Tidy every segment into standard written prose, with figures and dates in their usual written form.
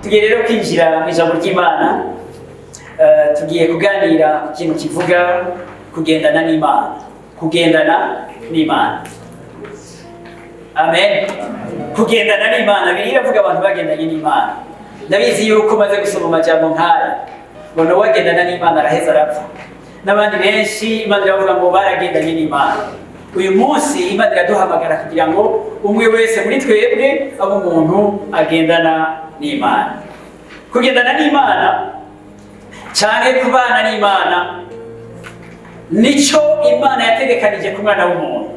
tugiye rero kwinjira mu ijambo ry'Imana. Tugiye kuganira ku kintu kivuga kugendana n'Imana. Kugendana n'Imana. Amen. Kugendana n'Imana biravuga abantu bagendanye n'Imana. Ndabizi yuko maze gusoma amajambo nk'aya ngo no wagendana n'Imana araheza arapfa. N'abandi benshi Imana iravuga ngo baragendanye n'Imana. Uyu munsi Imana iraduhamagara kugira ngo umwe wese muri twebwe abo umuntu agendana n'Imana. Kugendana n'Imana cyane kubana n'Imana nico Imana yategekanije ku mwana w'umuntu.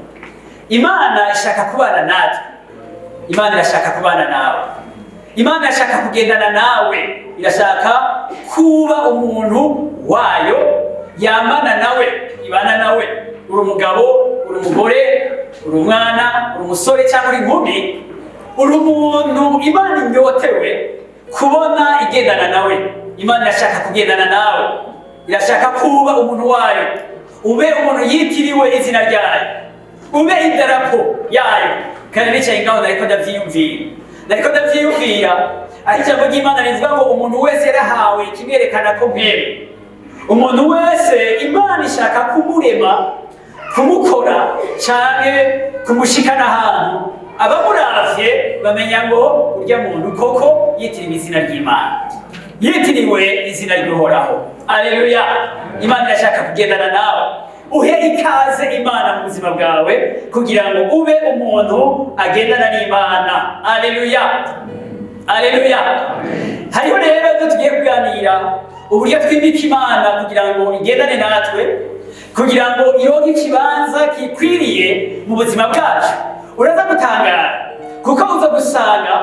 Imana ishaka kubana natwe. Imana irashaka kubana nawe. Imana irashaka kugendana nawe. Irashaka kuba umuntu wayo, yamana nawe, ibana nawe. Uri umugabo, uri umugore, uri umwana, uri umusore cyangwa uri inkumi, uri umuntu Imana inyotewe kubona igendana nawe. Imana irashaka kugendana nawe. Irashaka kuba umuntu wayo. Ube umuntu yitiriwe izina ryayo. Ube idarapo yayo. Kandi bicaye ngaho nariko ndavyiyumvira. Aho ijambo ry'Imana rivuga ngo umuntu wese yarahawe kimwerekana ko mwere. Umuntu wese Imana ishaka kumurema, kumukora canke kumushikana ahantu abamuravye bamenya ngo urya muntu koko yitiriwe izina ry'Imana, yitiriwe izina ry'Uhoraho. Aleluya. Imana irashaka kugendana nawe. Uhe ikaze Imana mu buzima bwawe kugira ngo ube umuntu agendana n'Imana. Aleluya. Aleluya. Hariho rero tugiye kuganira uburyo twimika Imana kugira ngo igendane natwe, kugira ngo ironke ikibanza kikwiriye mu buzima bwacu. Uraza gutangara kuko uza gusanga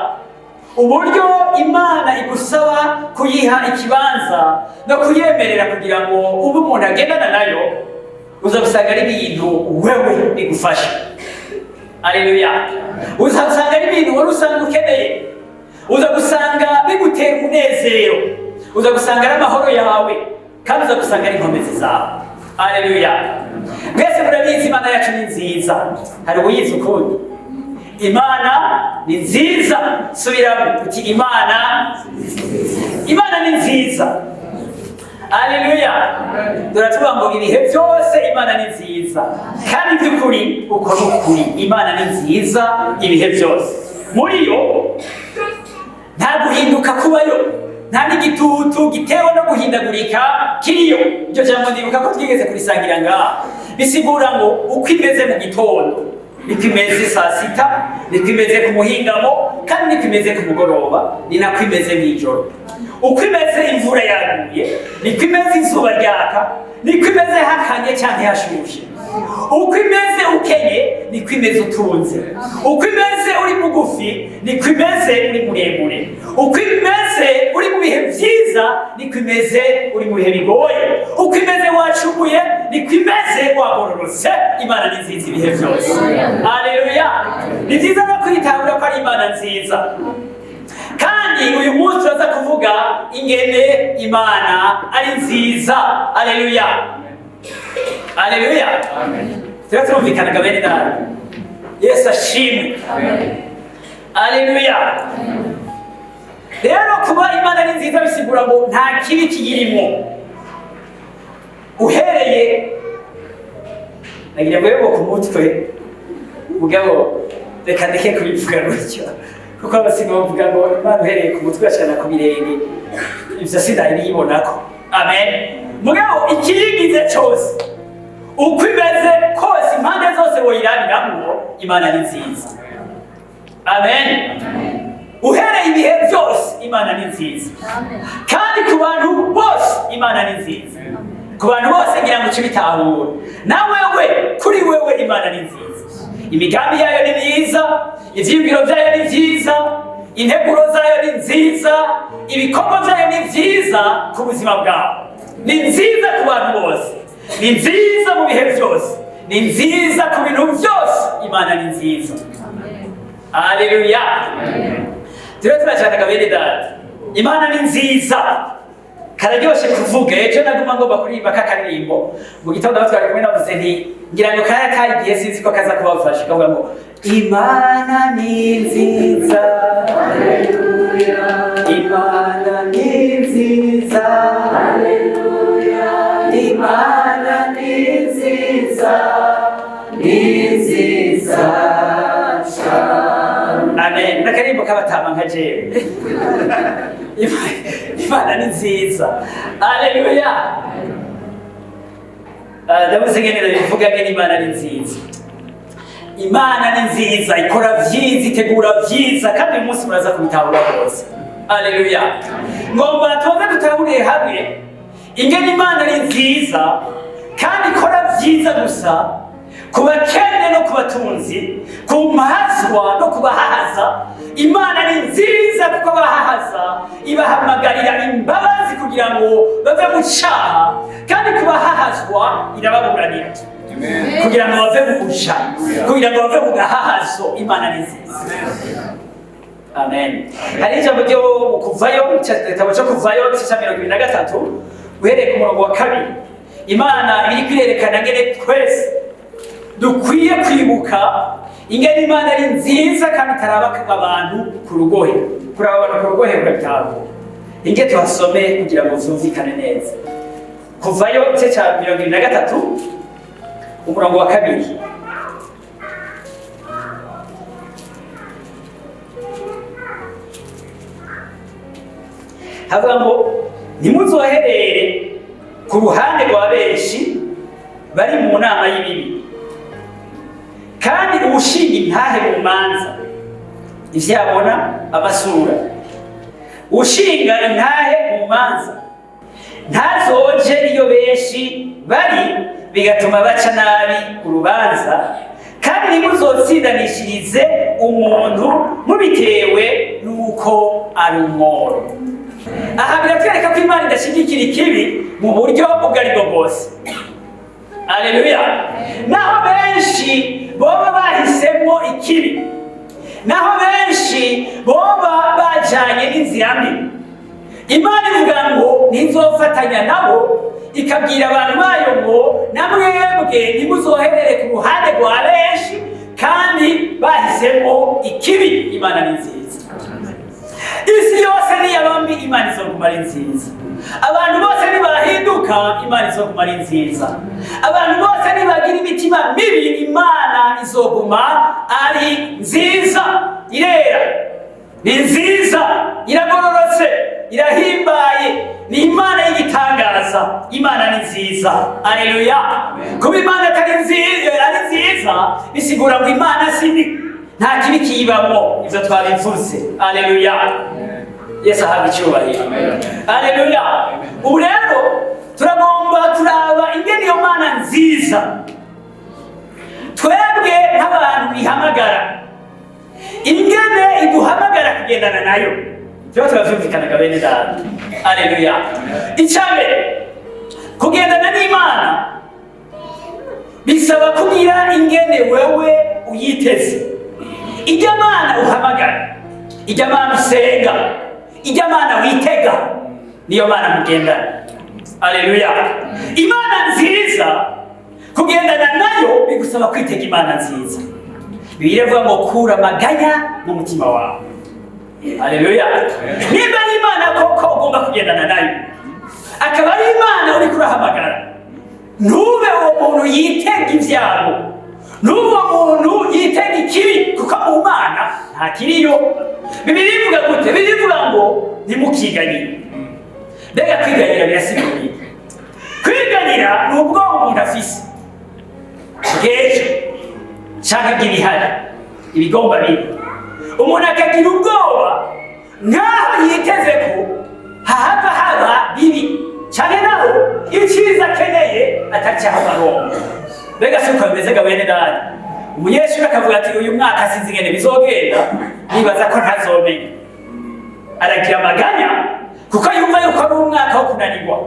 uburyo Imana igusaba kuyiha ikibanza no kuyemerera kugira ngo ube umuntu agendana nayo, uza gusanga ari ibintu wewe bigufasha. Aleluya. Uza gusanga ari ibintu wari usanga ukeneye. Uza gusanga bigutera umunezero. Uza gusanga ari amahoro yawe, kandi uza gusanga ari inkomezi zawe. Aleluya. Mwese murabizi Imana yacu ni nziza. Hari uyizi ukundi? Imana ni nziza. Subiramo uti Imana ni nziza. Aleluya. Turatuvuga ngo ibihe byose Imana ni nziza. Kandi by'ukuri uko ni ukuri. Imana ni nziza ibihe byose. Muri yo nta guhinduka kubayo, nta n'igitutu gitewe no guhindagurika kiriyo. Iryo jambo ndibuka ko twigeze kurisangira ngaha. Bisigura ngo uko imeze mu gitondo niko imeze saa sita, niko imeze ku muhingamo, kandi niko imeze ku mugoroba, ni nako imeze mw'ijoro. Uko imeze imvura yaguye, niko imeze izuba ryaka, niko imeze hakanye cyangwa hashushe. Uko imeze ukenye, niko imeze utunze. Uko imeze uri mugufi, niko imeze uri muremure. Uko imeze uri mu bihe byiza, niko imeze uri mu bihe bigoye. Uko imeze wacumuye, niko imeze wagororotse. Imana ni nziza ibihe byose. Aleluya. Ni byiza no kwitahura ko ari Imana nziza. Kandi uyu munsi turaza kuvuga ingene Imana ari nziza. Aleluya. Aleluya. Turumvikanaga bene data. Yesu ashimwe. Aleluya. Rero kuba Imana ni nziza bisigura ngo nta kibi kiyirimo. Uhereye nagira ngo ku mutwe mugabo reka ndeke kubivuga gutyo, kuko abasiga bavuga ngo Imana uhereye ku mutwe ashana ku birenge, ibyo sinabibonako. Amen. Mugabo ikiyigize cyose uko imeze kose impande zose woyirabiramo, Imana ni nziza. Amen. Uhereye ibihe byose Imana ni nziza. Kandi ku bantu bose Imana ni nziza. Ku bantu bose ngira ngo cibitahura. Nawe kuri wewe Imana ni nziza. Imigambi yayo ni myiza, ivyiyumviro vyayo ni vyiza, integuro zayo ni nziza, ibikorwa vyayo ni vyiza ku buzima bwawe. Ni nziza ku bantu bose. Ni nziza mu bihe byose. Ni nziza ku bintu byose. Imana ni nziza. Aleluya. Turashaka bene data. Imana ni nziza. Kararyoshe kuvuga. Ejo naguma ngomba kuririmba kakaririmbo. Mu gitondo batwari kumwe navuze nti ngira ngo kaya kagiye sinzi ko kaza kubafasha. Kavuga ngo Imana ni nziza. Aleluya. Imana ni nziza, haleluya. Imana ni nziza, ni nziza cyane. Amen. N'akarimbo k'abatama nka jewe. Imana ni nziza, haleluya. Ndavuze ngene bivuga ngene Imana ni nziza. Imana ni nziza, ikora vyiza, itegura vyiza, kandi uyu munsi muraza kubitahura rwose. Haleluya. Ngomba tuze dutahuriye hamwe ingene Imana ni nziza kandi ikora vyiza gusa ku bakene no ku batunzi, ku mpazwa no ku bahahaza. Imana ni nziza kuko abahahaza ibahamagarira imbabazi kugira ngo bave mu cyaha, kandi ku bahahazwa irababuranira kugira ngo bave mu buja, kugira ngo bave mu gahahazo. Imana ni nziza. Amen. Hari ijambo ryo Kuvayo, igitabo cyo Kuvayo cya 23 uhereye ku murongo wa 2. Imana iri kwirerekana ngene twese dukwiye kwibuka ingene Imana ari nziza kandi itaraba abantu ku rugohe, kuraba abantu ku rugohe bw'ibitabo. Inge tuhasome kugira ngo vyumvikane neza. Kuvayo cya 23 umurongo wa 2. Havuga ngo ntimuzoherere ku ruhande rwa benshi bari mu nama y'ibibi, kandi ubushinga intahe mu manza ivyabona amasura. Ushinga intahe mu manza ntazoje iyo benshi bari, bigatuma baca nabi urubanza, kandi ntimuzotsindanishirize umuntu mubitewe n'uko ari umworo. Aha biratwereka ko Imana idashigikira ikibi mu buryo ubwo ari bwo bwose. Haleluya. Naho benshi boba bahisemo ikibi, naho benshi boba bajanye n'inzira mbi, Imana ivuga ngo ntizofatanya nabo, ikabwira abantu bayo ngo namwebwe ntimuzoherere ku ruhande rwa benshi kandi bahisemo ikibi. Imana ni nziza. Isi yose niyabambi, Imana izoguma ari nziza. Abantu bose nibahinduka, Imana izoguma ari nziza. Abantu bose nibagira imitima mibi, Imana izoguma ari nziza. Irera, ni nziza, iragororotse, irahimbaye, ni Imana y'igitangaza. Imana ni nziza. Haleluya. Kuba Imana atari nziza bisigura ngo Imana sibi, nta kibi kiyibamo. Ivyo twabivuze. Haleluya. Yesu ahabwa icyubahiro. Haleluya. Ubu rero turagomba turaba ingene iyo Mana nziza twebwe nk'abantu bihamagara, ingene iduhamagara kugendana nayo. Byo turavyumvikanaga bene data. Haleluya. Icyambere, kugendana n'Imana bisaba kugira ingene wewe uyiteze. Ijya Mana uhamagara, ijya Mana usenga, ijya Mana witega, niyo Mana mugendana. Haleluya. Imana nziza kugendana nayo bigusaba kwitega Imana nziza. Bibiliya ivuga ngo kura amaganya mu mutima wawe. Haleluya. Niba ari Imana koko ugomba kugendana nayo, akaba ari Imana uri kurahamagara, ntube uwo muntu yitega ibyago, ntube uwo muntu yitega ikibi, kuko mu Mana nta kiriyo. Bibiliya ivuga gute? Bibiliya ivuga ngo ntimukiganyire. Mbega kwiganyira birasiguriye. Kwiganira ni ubwoba umuntu afise bw'ejo canke bw'ibihari, ibigomba bibi. Umuntu akagira ubwoba nkaho yiteze ko hahava haba bibi, canke naho iciza akeneye atacahava aronka. Mbega si uko bimeze ga bene data? Umunyeshuri akavuga ati uyu mwaka sinzi ingene bizogenda, nibaza ko ntazomenya. Aragira amaganya kuko yumva yuko ari umwaka wo kunanirwa.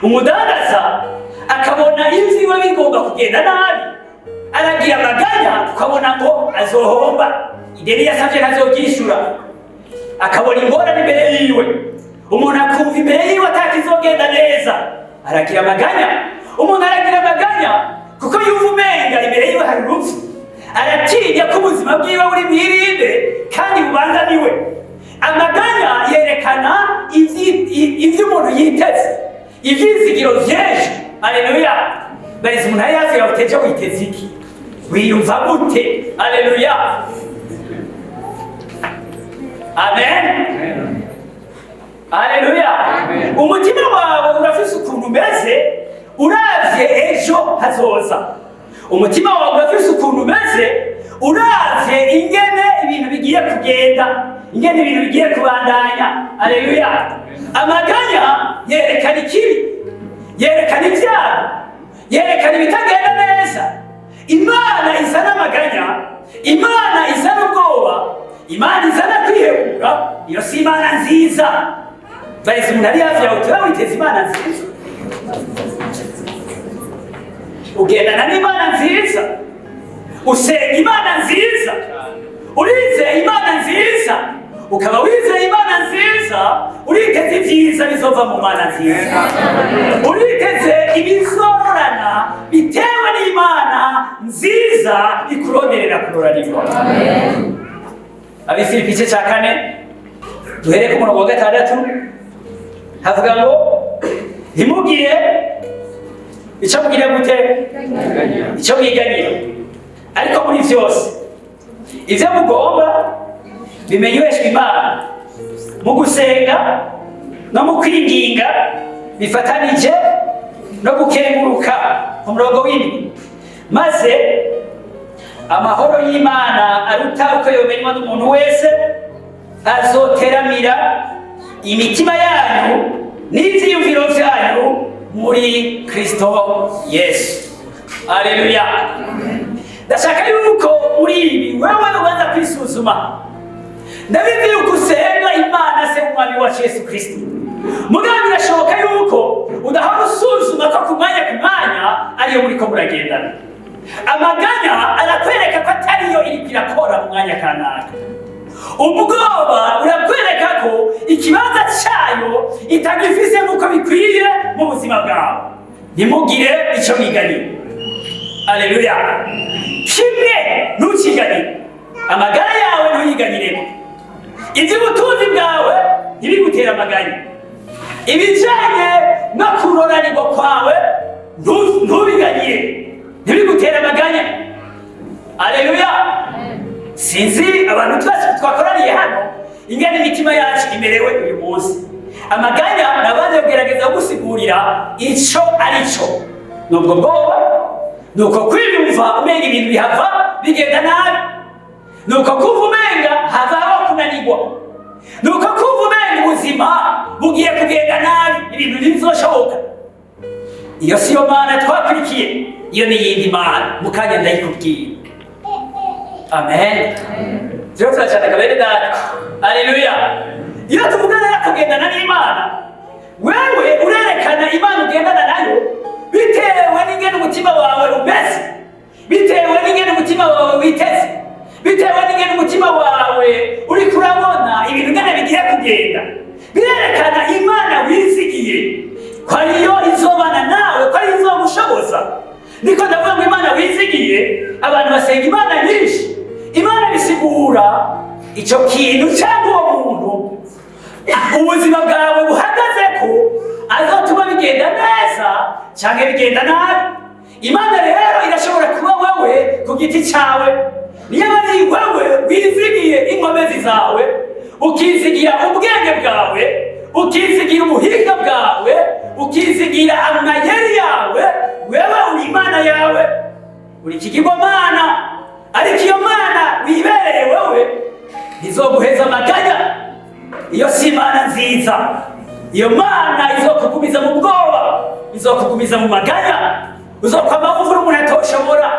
Umudandaza akabona ivyiwe bigomba kugenda nabi, aragira amaganya ukabona ngo azohomba, ideni yasavye ntazoryishura, akabona ingorane imbere yiwe. Umuntu akumva imbere yiwe atakizogenda neza, aragira amaganya. Umuntu aragira amaganya kuko yumva umenga imbere yiwe hari urupfu, aratinya ko ubuzima bwiwe buri mwirinde kandi bubangamiwe. amaganya yerekana ivyo umuntu yiteze, ivyizigiro vyinshi. Haleluya. Bariza umuntu ari hafi yawe uteje witeze iki? Wiyumva gute? Haleluya. Amen. Haleluya. Umutima wawe urafise ukuntu umeze uravye ejo hazoza. Umutima wawe urafise ukuntu umeze uravye ingene ibintu bigiye kugenda, ingene ibintu bigiye kubandanya. Haleluya. Amaganya yerekana ikibi, yerekana ivyaha, yerekana ibitagenda neza. Imana izana amaganya, Imana izana ubwoba, Imana izana kwihebura. Iyo si Imana nziza. Bariza umuntu ari hafi yawe tuba witeze Imana nziza. Ugendana n'Imana nziza, usenga Imana nziza, urizeye Imana nziza, ukaba wizeye Imana nziza, uriteze ibyiza bizova mu Mana nziza, uriteze ibizororana bitewe n'Imana nziza ikuronderera kuroranirwa. Abifilipi igice cya 4 duhere ku murongo wa 6 havuga ngo ntimugire icyo mugire gute, icyo mwiganyira, ariko muri vyose ivyo mugomba bimenyeshwa Imana mu gusenga no mu kwinginga bifatanije no gukenguruka. Ku murongo w'indwi, maze amahoro y'Imana aruta uko yomenywa n'umuntu wese azoteramira imitima yanyu n'ivyiyumviro vyanyu muri Kristo Yesu. Haleluya. Ndashaka yuko muri ibi wewe ubanza kwisuzuma. Ndabizi yuko usenga Imana se umwami wacu Yesu Kristo. Mugabo birashoboka yuko udahora usuzuma ko ku mwanya ariyo muriko muragendana. Amaganya arakwereka ko atariyo iriko irakora mu mwanya kanaka. Ubwoba urakwereka ko ikibanza cyayo itagifise nk'uko bikwiye mu buzima bwawe. Ntimugire icyo mwiganyira. Haleluya. Kimwe ntukiganyire, amagara yawe ntuyiganyiremo. Iby'ubutunzi bwawe ntibigutera amaganya. Ibijyanye no kuroranirwa kwawe ntubiganyire, ntibigutera amaganya. Haleluya. Sinzi abantu twese twakoraniye hano ingene imitima yacu imerewe uyu munsi. Amaganya nabanze kugerageza gusigurira ico arico. Nubwo bwoba, nuko kwiyumva umenga ibintu bihava bigenda nabi, nuko kumva umenga havaho kunanirwa, nuko kumva umenga ubuzima bugiye kugenda nabi, ibintu ntibizoshoboka. Iyo siyo Mana twakurikiye, iyo ni yindi Mana mukanya ndayikubwira. Amen. Zero turacana kabere data. Haleluya. Iyo tuvugana kugendana n'Imana, wewe urerekana Imana ugendana nayo bitewe n'ingene umutima wawe umeze, bitewe n'ingene umutima wawe witeze, bitewe n'ingene umutima wawe uri kurabona ibintu ngene bigiye kugenda. Birerekana Imana wizigiye ko ariyo izobana nawe, ko ariyo izogushoboza. Niko ndavuga ngo Imana wizigiye, abantu basenga Imana nyinshi. Imana bisigura icyo kintu cyangwa uwo muntu ubuzima bwawe buhagaze ko azatuma bigenda neza cyangwa bigenda nabi. Imana rero irashobora kuba wewe ku giti cyawe, niyo ari wewe wizigiye inkomezi zawe, ukizigira ubwenge bwawe, ukizigira ubuhinga bwawe, ukizigira amayeri yawe. Wewe uri Imana yawe, uri ikigirwamana. Ariko iyo Mana wibereye wewe izoguheza amaganya. Iyo si Imana nziza. Iyo Mana izokugumiza mu bwoba, izokugumiza mu maganya. Uzokwama wumva umuntu atoshobora,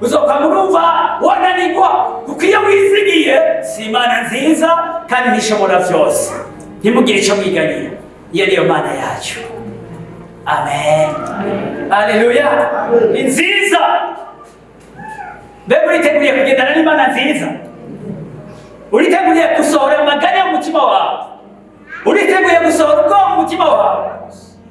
uzokwama urumva wananirwa, kuko iyo wizigiye si Imana nziza kandi ntishobora vyose. Ntimugire icyo mwiganyira, iyo niyo Mana yacu. Amen. Haleluya. Ni nziza. Mbega uriteguriye kugendana n'Imana nziza? Uriteguriye gusohora amaganya mu mutima wawe? Uriteguriye gusohora ubwoba mu mutima wawe?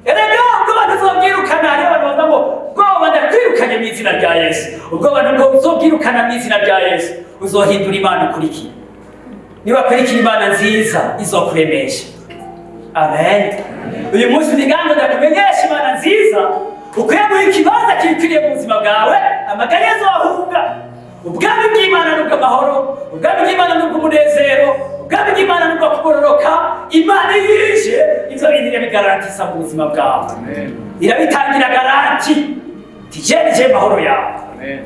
Erega ubwoba ntuzobwirukana. Hariho abantu bavuga ngo ubwoba ndakwirukanye mu izina rya Yesu. Ubwoba ntabwo uzobwirukana mu izina rya Yesu. Uzohindura Imana ukurikira. nibakurikira imana nziza izokuremesha. Amen. Uyu munsi ndigango ndakumenyesha imana nziza ukwiye guha ikibanza kikwiriye mu buzima bwawe, amaganya azohunga. Ubwami bw'Imana nubwo amahoro, ubwami bw'Imana nubwo umunezero, ubwami bw'Imana nubwo kugororoka. Imana yije ivyo bintu irabigarantisa mu buzima bwawe, irabitangira garanti. Tije nije mahoro yawe,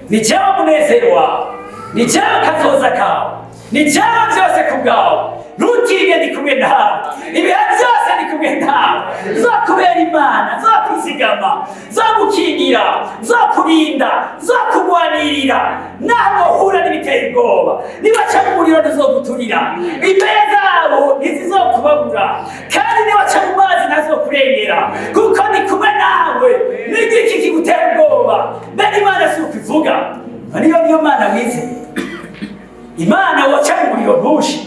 nije umunezero wawe, nije kazoza kawe, nije byose ku bwawe. Ntutinye ndi kumwe nawe, ibihe byose ndi kumwe nawe. Nzokubera Imana, nzokuzigama, nzogukingira, nzokurinda, nzokugwanirira. Naho uhura n'ibiteye ubwoba, nibaca mu muriro ntizoguturira, imbere zabo ntizizokubabura, kandi nibaca mu mazi ntazokurengera, kuko ndi kumwe nawe. N'igiki kigutera ubwoba? Mbega Imana si uko ivuga? Niyo Mana wizeye, Imana woca mu muriro ntushe,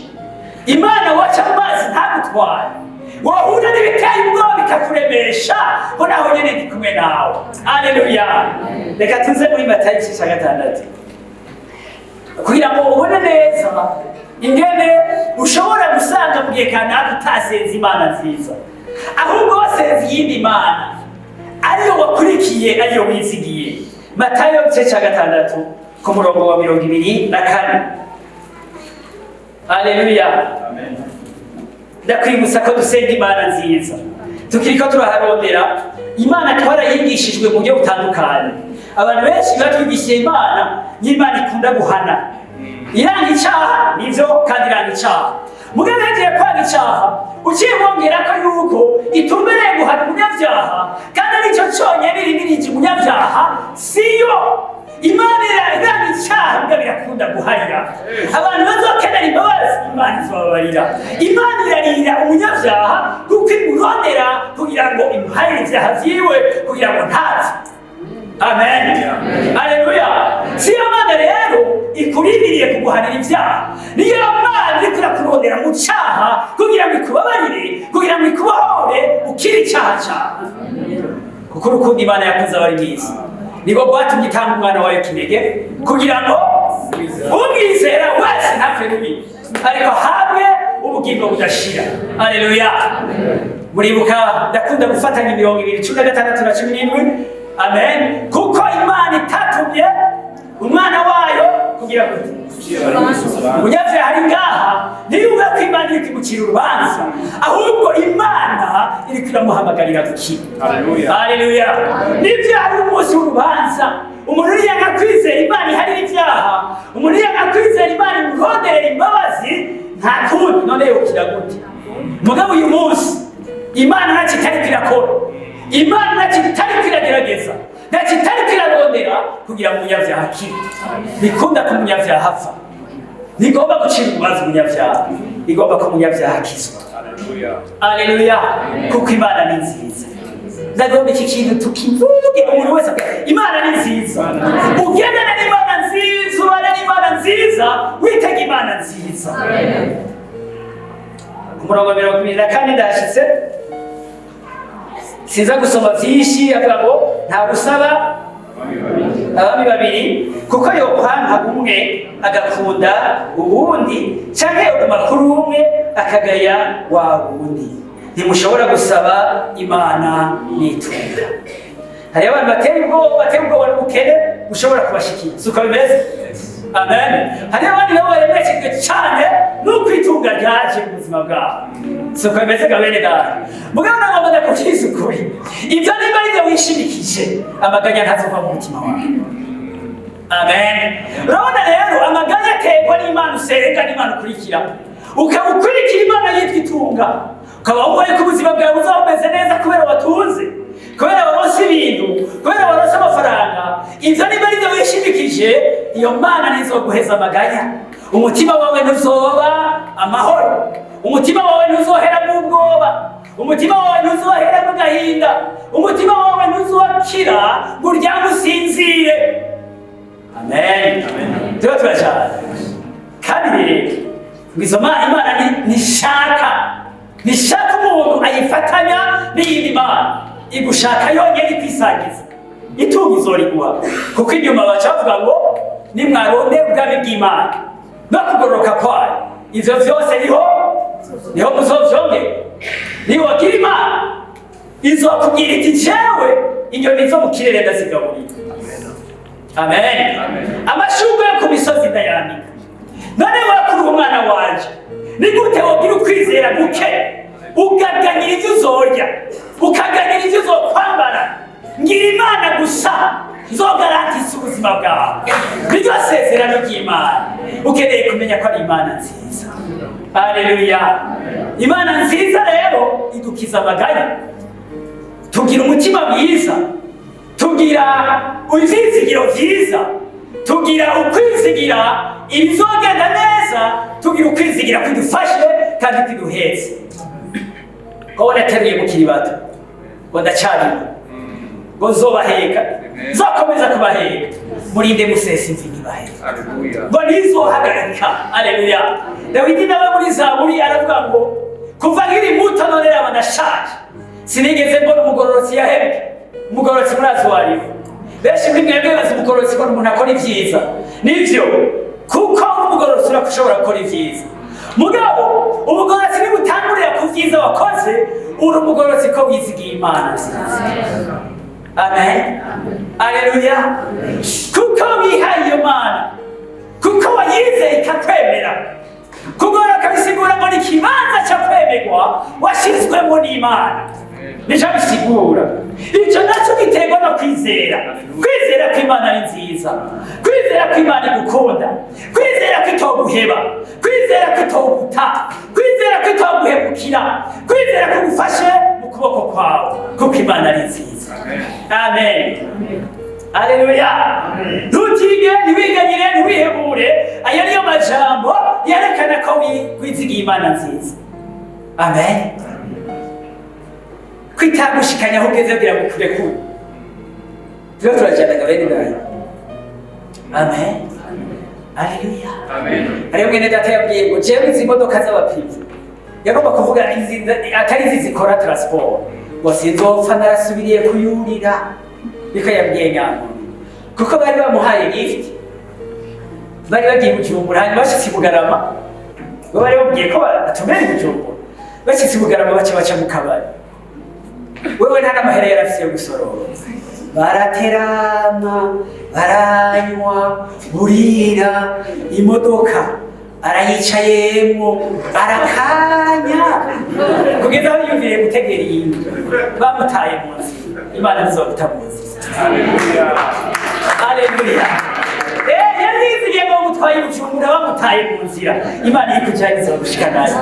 Imana waca mu mazi ntagutware, wahura n'ibiteye ubwoba bikakuremesha, ngo naho nyene ndi kumwe nawe. Haleluya. Reka tuze muri Matayo 6:6 kugira ngo ubone neza ingene ushobora gusanga mu gihe kanaka utasenze Imana nziza, ahubwo wasenze iyindi Mana ariyo wakurikiye, ariyo wizigiye. Matayo 6:6 ku murongo wa 24. Haleluya. Amen. Ndakwibutsa ko dusenga Imana nziza, tukiriko turaharondera Imana twarayigishijwe mu buryo butandukanye. Abantu benshi batwigishije Imana y'Imana ikunda guhana, iranga icyaha nivyo, kandi iranga icyaha. Mugabe yagiye kwanga icyaha, ukibongera ko yuko itumbereye guhana umunyabyaha, kandi aricyo cyonyine irimirije umunyabyaha, siyo. Imana iranga icyaha, mugabe irakunda guharira. Abantu bazokenera imbabazi, Imana izobabarira. Imana irarira umunyabyaha kuko imurondera kugira ngo imuharire ibyaha vyiwe, kugira ngo ntapfe. Amen. Haleluya. Siyo Mana rero ikurindiriye kuguhanira ibyaha, niyo Mana iriko irakurondera mu cyaha kugira ngo ikubabarire, kugira ngo ikubohore ukiri icyaha cyawe. Kuko urukundo Imana yakunze abari mwiza, nibwo bwatumye itanga umwana wayo kinege, kugira ngo umwizera wese ntapfe rubi, ariko hamwe ubugingo budashira. Haleluya. Muribuka ndakunda gufatanya imirongo 2:16 na 17. Amen. Kuko Imana itatumye umwana wayo kugira ngo umunyabyaha ari ngaha ntiyumve ko Imana iri kumucira urubanza, ahubwo Imana iri kuramuhamagarira gukira. Haleluya. Nibyo ari umunsi w'urubanza. Umuntu yanga kwizera Imana iharira ibyaha, umuntu yanga kwizera Imana imuronderera imbabazi, nta kundi none yokira gute? Mugabo uyu munsi Imana ntacyo itari kwirakora, Imana ntacyo itari kwiragerageza, ntacyo itari kwirarondera kugira ngo umunyabyaha akire. Bikunda ko umunyabyaha apfa, ntigomba gucira urubanza umunyabyaha, igomba ko umunyabyaha akizwa. Haleluya. Kuko Imana ni nziza. Ndagomba iki kintu tukivuge, umuntu wese Imana ni nziza. Ugendana n'Imana nziza, ubana n'Imana nziza, witega Imana nziza. Ku murongo wa 24 ndashitse, sinza gusoma vyinshi, avuga ngo nta gusaba abami babiri, kuko yokwanga umwe agakunda uwundi, canke yoguma kuri umwe akagaya wa wundi. Ntimushobora gusaba Imana n'itunga. Hari abantu batera ubwoba n'ubukene bushobora kubashikira, si uko bimeze? Amen. Hari abandi nabo baremeshejwe cyane n'uko itunga ryaje mu buzima bwabo, si uko bimeze ga bene data. Mugabo nagomba ndakubwiza ukuri, ibyo niba ari byo wishimikije, amaganya ntazova mu mutima wawe. Amen. Urabona rero amaganya aterwa n'Imana usenga, n'Imana ukurikira, ukaba ukurikira Imana yitwa itunga, ukaba wumva ko ubuzima bwawe buzaba bumeze neza kubera watunze, kubera waronse ibintu, kubera waronse amafaranga. Ibyo niba ari byo wishimikije, iyo Mana ntizoguheza amaganya. Umutima wawe ntuzoba amahoro, umutima wawe ntuzohera mu bwoba, umutima wawe ntuzohera mu gahinda, umutima wawe ntuzokira ngo uryame usinzire. Amen. Tuba turashaka kandi rero Imana nishaka umuntu ayifatanya n'iyindi Mana, igushaka yonyine ikwisangiza, itunga izoriguha. Kuko inyuma baca bavuga ngo nimwarondera ubwami bw'Imana no kugororoka kwayo, ivyo vyose niho muzovyongera. Niwagira Imana izokubwira iti jewe inyoni zo mu kirere ndazigaburira. Amen. Amashurwe yo ku misozi ndayanika. None wakuri umwana wanje, ni gute wogira ukwizera guke ukaganyira ivyo uzorya, ukaganyira ivyo uzokwambara? Ngira Imana gusa zogarantisa ubuzima bwawe. Niryo sezerano ry'Imana. Ukeneye kumenya ko ari Imana nziza. Haleluya. Imana nziza rero idukiza amaganya, tugira umutima mwiza, tugira ivyizigiro vyiza, tugira ukwizigira ibizogenda neza, tugira ukwizigira kwidufashe kandi kwiduheze. Ko wanateruye mukiri bato ngo ndacarimo ngo nzobaheka, nzokomeza kubaheka, murinde musesa imvi ntibaheka ngo ntizohagarika. Haleluya. Dawidi nawe muri Zaburi aravuga ngo kuva nkiri muto none raba ndashaje, sinigeze mbona umugororotsi yahebwe. Umugororotsi murazi wariwe. Benshi muri mwebwe bazi umugororotsi ko umuntu akora ivyiza. Nivyo, kuko umugororotsi urashobora gukora ivyiza. Mugabo umugororotsi nibutangurira ku vyiza wakoze, uri umugororotsi ko wizigiye Imana nziza. Amen. Haleluya. Kuko wihaye iyo Mana, kuko wayizeye ikakwemera, kugoroka bisigura ngo ni ikibanza cyo kwemerwa washyizwemo n'Imana. Nicyo bisigura. Icyo nacyo giterwa no kwizera. Kwizera ko Imana ari nziza, kwizera ko Imana igukunda, kwizera ko itoguheba, kwizera ko itoguta, kwizera ko itoguhemukira, kwizera ko igufashe mu kuboko kwawe, kuko Imana ari nziza. Amen. Haleluya. Ntutige, ntiwiganyire, ntiwihebure. Aya niyo majambo yerekana ko wizigiye Imana nziza. Amen. Kwitagushikanya aho ugeze kugira ngo kurekure. Turiho turajyanaga bene Dawidi. Amen. Haleluya. Amen. Hariyo mwene data yabwiye ngo jewe izi modoka z'abapizi yagomba kuvuga atari izi zikora transport, ngo sinzopfa narasubiriye kuyurira. Niko yabwiye Nyamuntu, kuko bari bamuhaye lift, bari bagiye mu Bujumbura, hanyuma bashitse i Bugarama, bo bari babwiye ko batumera i Bujumbura, bashitse i Bugarama baca mu kabari. Wewe nta n'amahera yari afise yo gusorora. Baraterama, baranywa, burira, imodoka arayicayemwo, arakanya, kugeza aho yumviye gutegera iyindi, bamutaye mu nzira. Imana ntizoguta mu nzira. Haleluya. Yarizigiye ngo mutwaye Bujumbura bamutaye mu nzira. Imana ikujyanye izogushika nayo.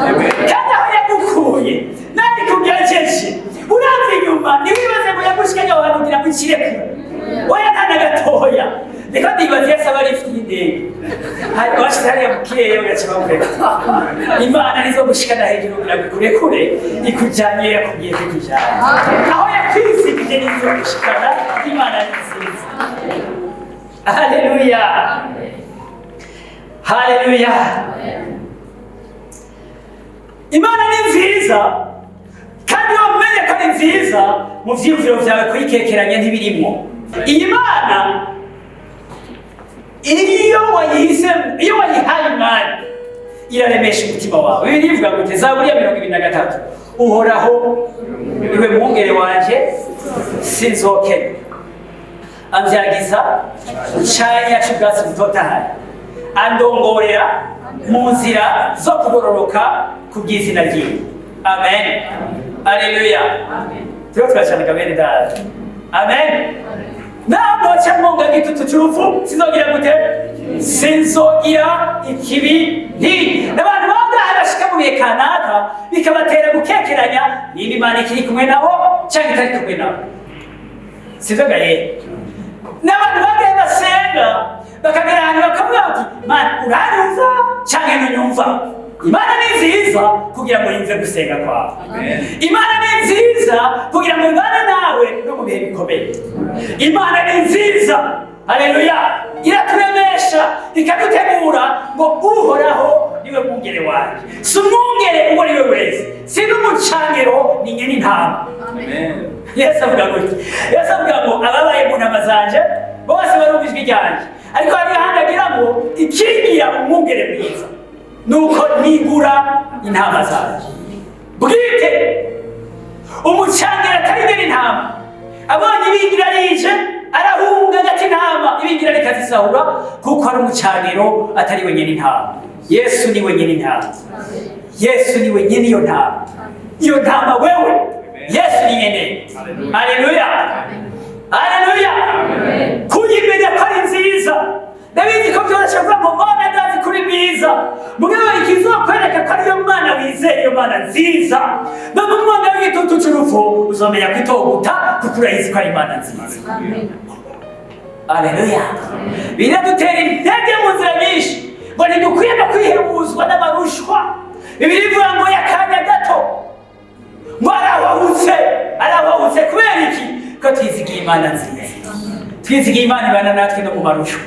Kandi aho yagukuye nari kugejeje, uravye inyuma ntiwibaze ngo yagushikanye aho hantu kugira ngo ikirekure. Oya nta na gatoya. Niko ndibaza Yesu aba arifitiye indege. Washyize hariya mu kirere ugaca bamureka. Imana nizogushikana hejuru kugira ngo ikurekure, ikujyanye yakubwiye ko ikujyanye. Aho yakwisigije nizogushikana. Imana ni nziza. Haleluya. Haleluya. Imana ni nziza, kandi wamenye ko ari nziza mu vyiyumviro vyawe kuyikekeranya ntibirimo. Iyi Mana iyo wayihaye umwanya iraremesha umutima wawe. Bibiliya ivuga ngo Zaburi ya 23, uhoraho iwe mwungere wanje sinzokena, amvyagiza canya c'ubwatsi butotahaye, andongorera mu nzira zo kugororoka kubw'izina ryiwe. Amen. Haleluya. Turiho turacanaga bene data. Amen. Namoca munga gitutu cy'urupfu sinzogira gute? Sinzogira ikibi nti. N'abantu bangahe bashika mu bihe kanaka bikabatera gukekeranya niba Imana ikiri kumwe nabo cyangwa itari kumwe nabo. Sivuga ye. N'abantu bangahe basenga bakagera ahantu bakavuga bati Mana uranyumva cyangwa ntunyumva. Imana ni nziza kugira ngo yumve gusenga kwawe. Imana ni nziza kugira ngo ibane nawe no mu bihe bikomeye. Imana ni nziza. Haleluya. Iraturemesha ikadutegura ngo uhoraho niwe mwungere wanjye. Si umwungere uwo ari we wese, si n'umucangero ni nyene intama. Amen. Yesu avuga gutya. Yesu avuga ngo ababaye mu ntama zanje bose barumva ijwi ryanjye, ariko hari ahandi agira ngo ikingira umwungere mwiza. nuko nigura intama zaje bwite. Umucangara atarigera intama abonye ibingira rije arahunga agati intama ibingira rikazisahura kuko ari umucangiro atari we nyene intama. Yesu ni we nyene intama. Yesu ni we nyene iyo ntama. Iyo ntama wewe Yesu ni nyene. Haleluya. Haleluya. Kuyimenya ko ari nziza. Ndabizi ko byoroshye kuvuga ngo Mana ndazi kuri mwiza. Mugabo ikizokwereka ko ariyo Mana wizeye, iyo Mana nziza. No mu mwanya w'igitutu cy'urupfu uzomenya kwitoguta kuko urayizi ko ari Imana nziza. Haleluya. Biradutera intege mu nzira nyinshi ngo ntidukwiye no kwihebuzwa n'amarushwa. Bibiri bivuga ngo yakanya gato ngo arabahutse kubera iki? Ko twizigiye Imana nziza. Twizigiye Imana ibana natwe no mu marushwa.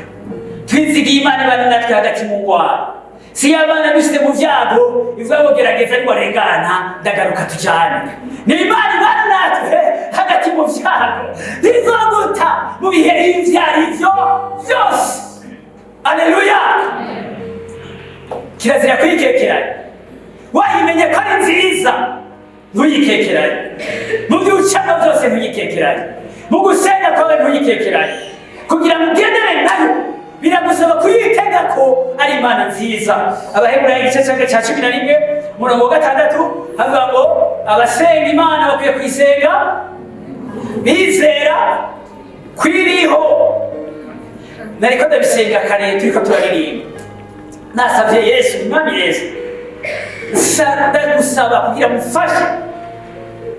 Twizigiye Imana ibana natwe hagati mu ngwara. Si abana dushyize mu byago ivuga ngo gerageza ariko arengana ndagaruka tujyane. Ni Imana ibana natwe hagati mu byago ntizoguta mu bihe ibyo ari byo byose. Haleluya. Kirazira kuyikekeranya. Wayimenye ko ari nziza ntuyikekeranye. Mu byo ucamo byose ntuyikekeranye. Mu gusenga kwawe ntuyikekeranye. Kugira ngo ugendere nayo biragusaba kuyitega ko ari Imana nziza. Abaheburayo igice cya 11 umurongo wa 6 havuga ngo abasenga Imana bakwiye kuyisenga bizera kwiriho. Nariko ndabisenga kare turiko turaririmba. Nasabye Yesu, Umwami Yesu, ndagusaba kugira mufashe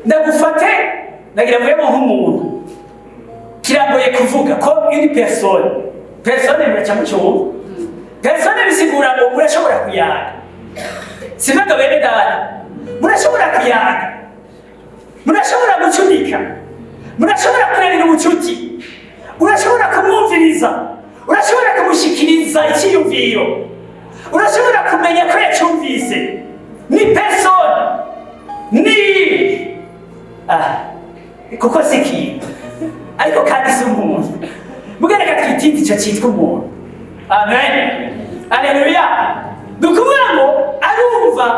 ndagufate nagira mvemo nk'umuntu. Kiramboye kuvuga ko une personne muraca mucyumva. Personne bisigura ngo murashobora kuyaga. Sivuga bene data, murashobora kuyaga, murashobora gucudika, murashobora kurarira ubucuti, urashobora kumwumviriza, urashobora kumushikiriza icyiyumviro, urashobora kumenya ko yacyumvise. Ni personne ni kuko siki ariko kandi si umuntu. Mugereka twitinde icyo cyitwa umuntu. Amen. Haleluya. Dukuvuga ngo arumva,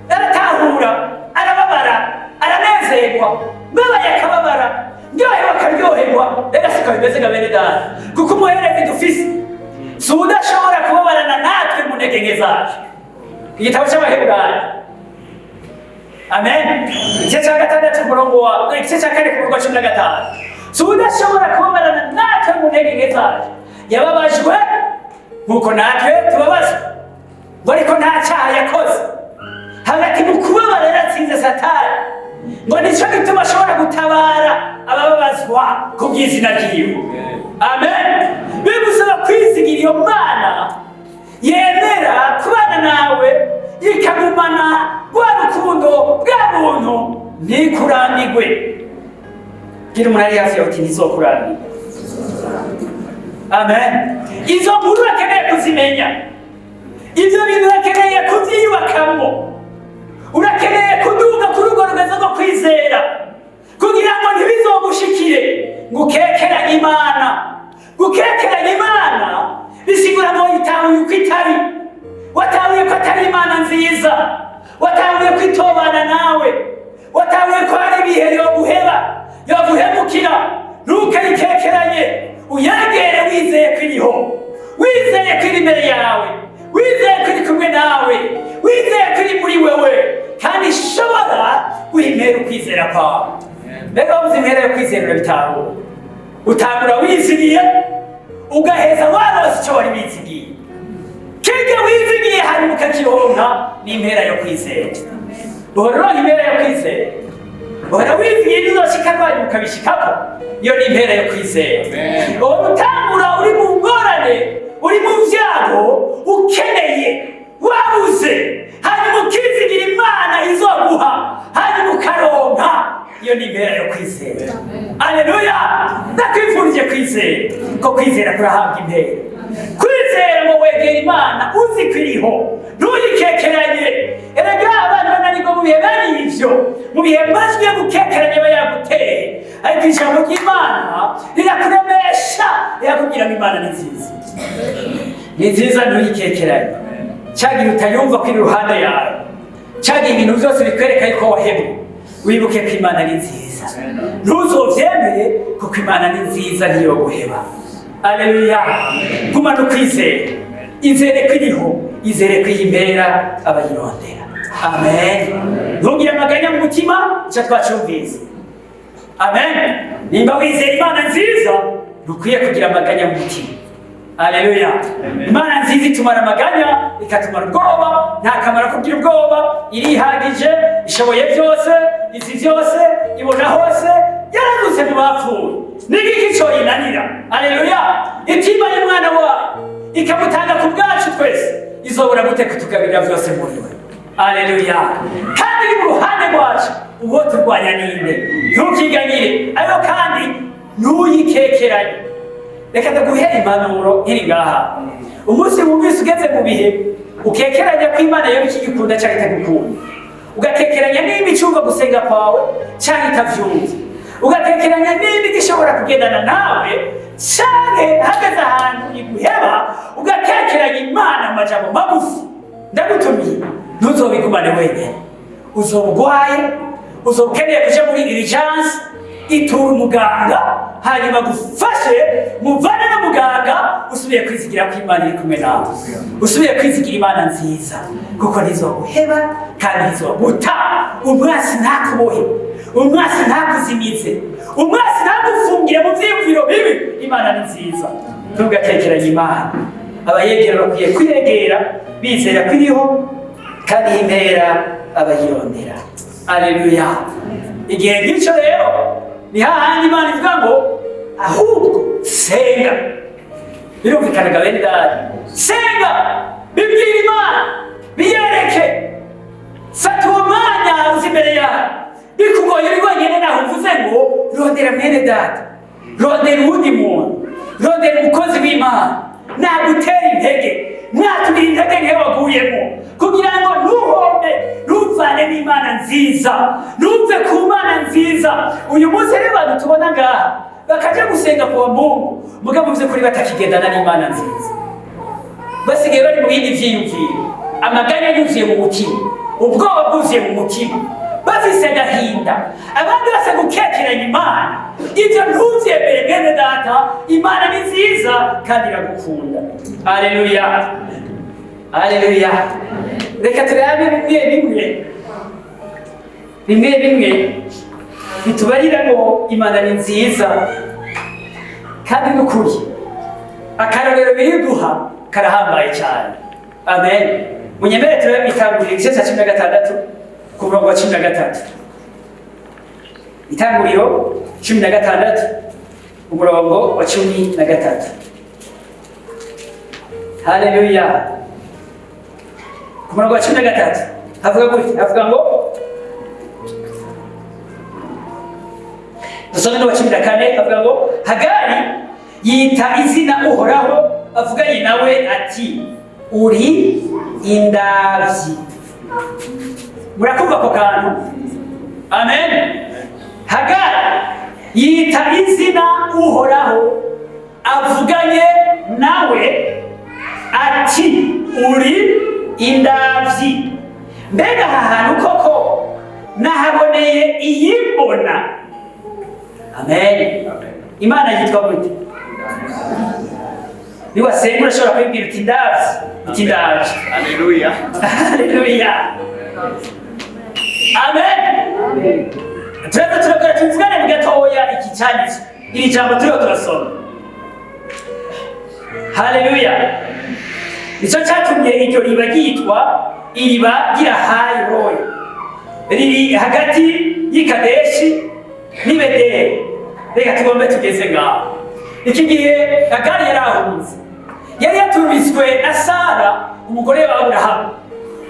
aratahura, arababara, aranezerwa, babaye akababara, ndyohewe akaryoherwa. Reka siko bimeze nka bene data, kuko umuherezi dufise si udashobora kubabarana natwe mu ntege nke zacu. Igitabo cy'Abaheburayo, amen, igice cya 6 umurongo wa igice cya 4 ku murongo wa 15. Si udashobora kubabarana natwe mu ntege nke zacu. Yababajwe nk'uko natwe tubabazwa, ngo ariko nta cyaha yakoze. Hagati mu kubabara yaratsinze Satani, ngo nicyo gituma ashobora gutabara abababazwa ku bw'izina ryiwe. Amen. Bigusaba kwizigira iyo Mana yemera kubana nawe, ikagumana rwa rukundo bwa muntu, ntikurambirwe. Gira umuntu ari hafi yawe uti ntizokurambirwe. Amen. Izo nkuru urakeneye kuzimenya, ibyo bintu urakeneye kubyiyubakamo, urakeneye kuduga ku rugo rugeze rwo kwizera, kugira ngo ntibizogushikire ngo ukekeranye Imana. Gukekeranya Imana bisigura ngo witahuye uko itari, watahuye ko atari Imana nziza, watahuye ko itobana nawe, watahuye ko hari ibihe yoguhemukira. Ntukayikekeranye, uyegere wizeye ko iriho, wizeye ko iri imbere yawe, wizeye ko iri kumwe nawe, wizeye ko iri muri wewe kandi ishobora guhimera ukwizera kwawe. Mbega wabuze impera yo kwizera urabitahura. Utangura wizigiye ugaheza warose icyo wari wizigiye. Kige wizigiye hanyuma ukakironka ni impera yo kwizera. Uhora impera yo kwizera, uhora wizigiye bizoshika rwanyu ukabishikako, iyo ni impera yo kwizera. Uhora utangura uri mu ngorane, uri mu byago, ukeneye, wabuze, hanyuma ukizigira Imana izoguha, hanyuma ukaronka, iyo ni impera yo kwizera. Haleluya. Ndakwifurije kwizera, ko kwizera kurahabwa impera. Kwizera ngo wegera Imana uzi ko iriho, ntuyikekeranye. Erega abantu bananirwa mu bihe bari ivyo, mu bihe majwi yo gukekeranya aba yaguteye, ariko ijambo ry'Imana rirakuremesha, rirakubwira ngo Imana ni nziza. Ni nziza, ntuyikekeranye. cyagihe utayumva ko iri iruhande yawe, cyagihe ibintu byose bikwereka yuko wahebwe, wibuke ko Imana ari nziza. Ntuzovyemere kuko Imana ni nziza, ntiyo guheba. Aleluya. Gumana ukwizera, izere ko iriho, izere ko iyimbera abayirondera. Amen. Ntugire amaganya mu mutima, icyo twacumvise. Amen. Nimba wizera Imana nziza, ntukwiye kugira amaganya mu mutima. Aleluya. Imana nziza itumara amaganya, ikatumara ubwoba. Nta kamaro kugira ubwoba, irihagije, ishoboye byose, izi byose, ibona hose, yaradutse mu bapfuye. N'igiki cyo yinanira. Aleluya. Itima y'umwana wawe ikamutanga ku bwacu twese, izobura gute kutugabira byose muri we. Aleluya. Kandi ni mu ruhande rwacu, uwo turwanya ninde? Ntukiganyire, ariko kandi ntuyikekeranye. Reka ndaguhera impanuro nkiri ngaha. Umunsi wumvise ugeze mu bihe ukekeranya ko Imana yo ikigukunda cyangwa itagukunda, ugakekeranya niba icumba gusenga kwawe cyangwa itavyumva, ugakekeranya niba igishobora kugendana nawe cyane hageze ahantu iguheba, ugakekeranya Imana amajambo magufi. Ndagutumiye ntuzobigumane wenyine, uzobugwaye, uzobukeneye kuja muri urgence, itura umuganga hanyuma gufashe muvane na muganga, usubiye kwizigira ko Imana iri kumwe nawe, usubiye kwizigira Imana nziza, kuko ntizoguheba kandi ntizoguta. Umwasi ntakubohe, umwasi ntakuzimize, umwasi ntagufungire mu vyiyumviro bibi. Imana ni nziza. Ntugatekeranye Imana. Abayegera bakwiye kwiyegera bizera ko iriho kandi impera abayirondera. Aleluya. Igihe ngicyo rero ni hahandi Imana ivuga ngo ahubwo senga. Birumvikanaga bene data, senga, bibwira Imana, biyereke, fata uwo mwanya uzi imbere yawe. Bikugoye uri wenyine naho uvuze ngo rondera mwene data, rondera uwundi muntu, rondera umukozi w'Imana, nagutera intege, mwatumira intege nke waguyemo, kugira ngo ntuhombe, ntuvane n'Imana nziza, ntuve ku Mana nziza. Uyu munsi rero abantu tubona ngaha bakaja gusenga kwa Mungu, mugabo muvuze kuri batakigendana n'Imana nziza, basigaye bari mu bindi vyiyumviro, amaganya yuzuye mu mutima, ubwoba bwuzuye mu mutima, bafise agahinda, abandi base gukekeranya Imana. Ibyo ntuvyemere mwene data, Imana ni nziza kandi iragukunda. Aleluya. Aleluya. Reka turabe bimwe bitubarira ngo Imana ni nziza kandi n'ukuri. Akarorero biriduha karahambaye cyane. Amen. Munyemere turabe Itanguriro igice cya 16 ku murongo wa 13. Itanguriro 16 umurongo wa 13. Haleluya. Ku murongo wa 13 havuga gutya, havuga ngo dusome no wa 14, havuga ngo Hagari yita izina Uhoraho, avuganye nawe ati uri indavyi. Murakumva ko kantu? Amen. Hagari yita izina Uhoraho, avuganye nawe ati uri indavyi. Mbega aha hantu koko nahaboneye iyimbona. Amen. Imana yitwa gute? Niwasenga urashobora kwibwira uti ndavyi, uti ndavyi. Haleluya. Haleluya. Amen. Turabwira tuvugane mu gatoya iki cyanditswe, iri jambo turiho turasoma. Haleluya. Nicyo cyatumye iryo riba ryitwa iriba ry'Ilahayi, riri hagati y'Ikadeshi n'i Beteli. Reka tugombe tugeze ngaho. Iki gihe Hagari yarahunze, yari yatumitswe na Sara umugore wa Aburahamu.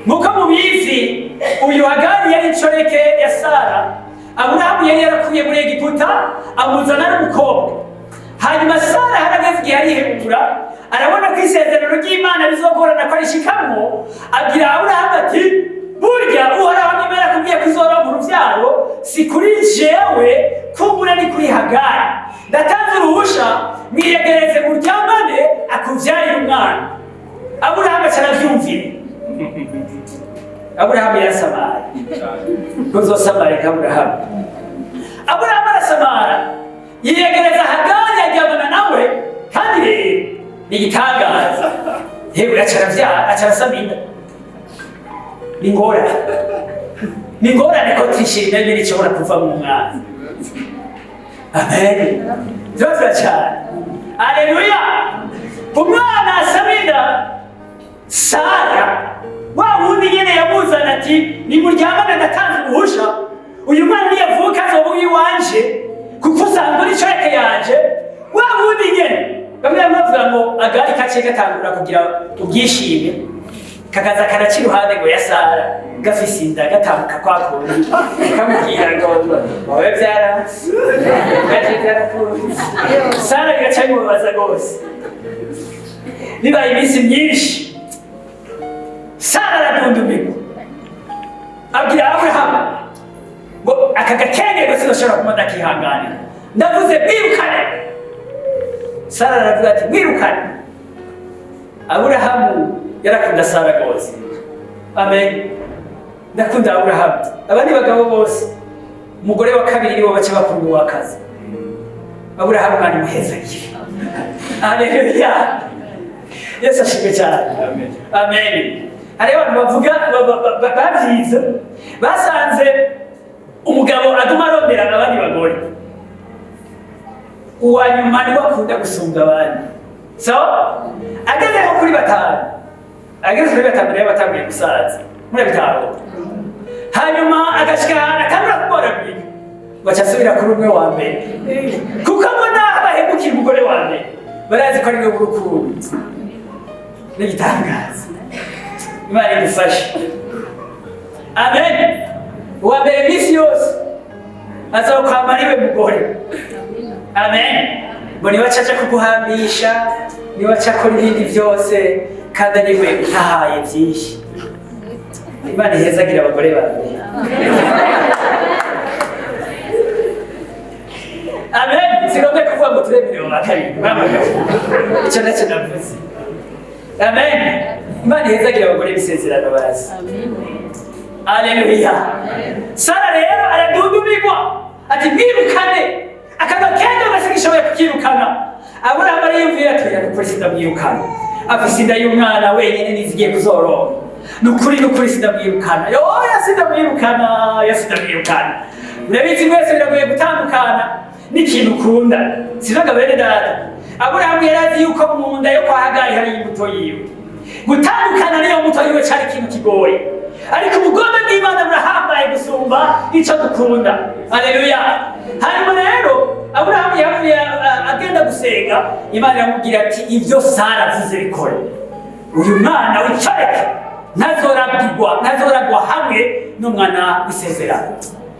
Muko mubizi uyu Hagari yari inshoreke ya Sara. Aburahamu yari yarakuye muri Egiputa amuzana n'umukobwa. Hanyuma Sara harageze igihe arihebura, arabona ko isezerano ry'Imana bizogorana ko arishikamwo, abwira Aburahamu ati burya Uhoraho niba yarakubwiye ko uzoronka uruvyaro, si kuri jewe kumbura ni kuri Hagari. Ndatanze uruhusha mwiyegereze muryamane akuvyarire umwana. Aburahamu aravyumvira, Aburahamu yarasamaye ntuzosamare nk'Aburahamu. Aburahamu arasamara yiyegereza Hagari ajyamana nawe, kandi rero ni igitangaza. Hewe acarasama inda. Ni ingorane ko twishimye n'ibindi ishobora kuva mu mwana. Amen. Turatura cyane. Aleluya. Umwana asama inda, Sara wa wundi nyene yamuzana ati nimuryamane ndatanze uruhusha, uyu mwana niyavuka azoba uwiwanje kuko usanga uri sheke yanje. Wa wundi nyene bamwe bavuga ngo Agari kaciye gatangura kugira ubwishime, kakaza karaca iruhande ngo ya Sara gafise inda gatambuka kwa kundi kamubwira ngo wowe byaranse gaje byarakuye. Sara bigaca bimubaza rwose. Bibaye iminsi myinshi, Sara aradundumirwa abwira Aburahamu ngo aka gakenge gose gashobora kuma ndakihanganira, ndavuze mwirukane. Sara aravuga ati mwirukane. Aburahamu yarakunda Sara rwose. Amen. Ndakunda Aburahamu. Abandi bagabo bose umugore wa kabiri nibo baca bakunda uwa kazi. Aburahamu kandi muhezagire. Haleluya. Yesu ashimwe cyane. Amen. Amen. Hari abantu bavuga babyiza basanze umugabo aduma arondera abandi bagore, uwa nyuma niwe akunda gusumba abandi. So ageze nko kuri batanu rero batanguye gusaza muri bitaro. Hanyuma agashika akabura kuboragurika, baca asubira kuri umwe wa mbere kuko mbona bahemukira umugore wa mbere, barazi ko ari we w'urukundo. N'igitangaza. Imana idufashe. Amen. Uwa mbere misi yose azokwama ariwe mugore. Amen. Ngo niwe acaja kuguhambisha, niwe aca akora ibindi byose, kandi ariwe utahaye byinshi. Imana ihezagira abagore bawe. Amen. Sigombe kuvuga ngo turemere mu karindwi bamagabo. Icyo nacyo navuze. Amen. Imana ihezagira abagore bisezerano bazi. Aleluya. Sara rero aradundumirwa ati mwirukane, akagakenge basigishoboye kukirukana. Aburahamu ariyumvira ati yakukuri sindamwirukana, afise inda y'umwana wenyine nizigiye kuzorora. Nukuri sindamwirukana. Yoya sindamwirukana. Murabizi mwese biragoye gutandukana n'ikintu ukunda. Sinaga bene data. Aburahamu yarazi yuko mu nda yo kwa Hagari hari imbuto yiwe. Gutandukana niyo mbuto yiwe cyari ikintu kigoye. Ariko ubugombe bw'Imana burahambaye gusumba icyo dukunda. Haleluya. Hanyuma rero Aburahamu yavuye agenda gusenga, Imana iramubwira ati ibyo Sara avuze bikore. Uyu mwana wicareke ntazoragwa hamwe n'umwana w'isezerano.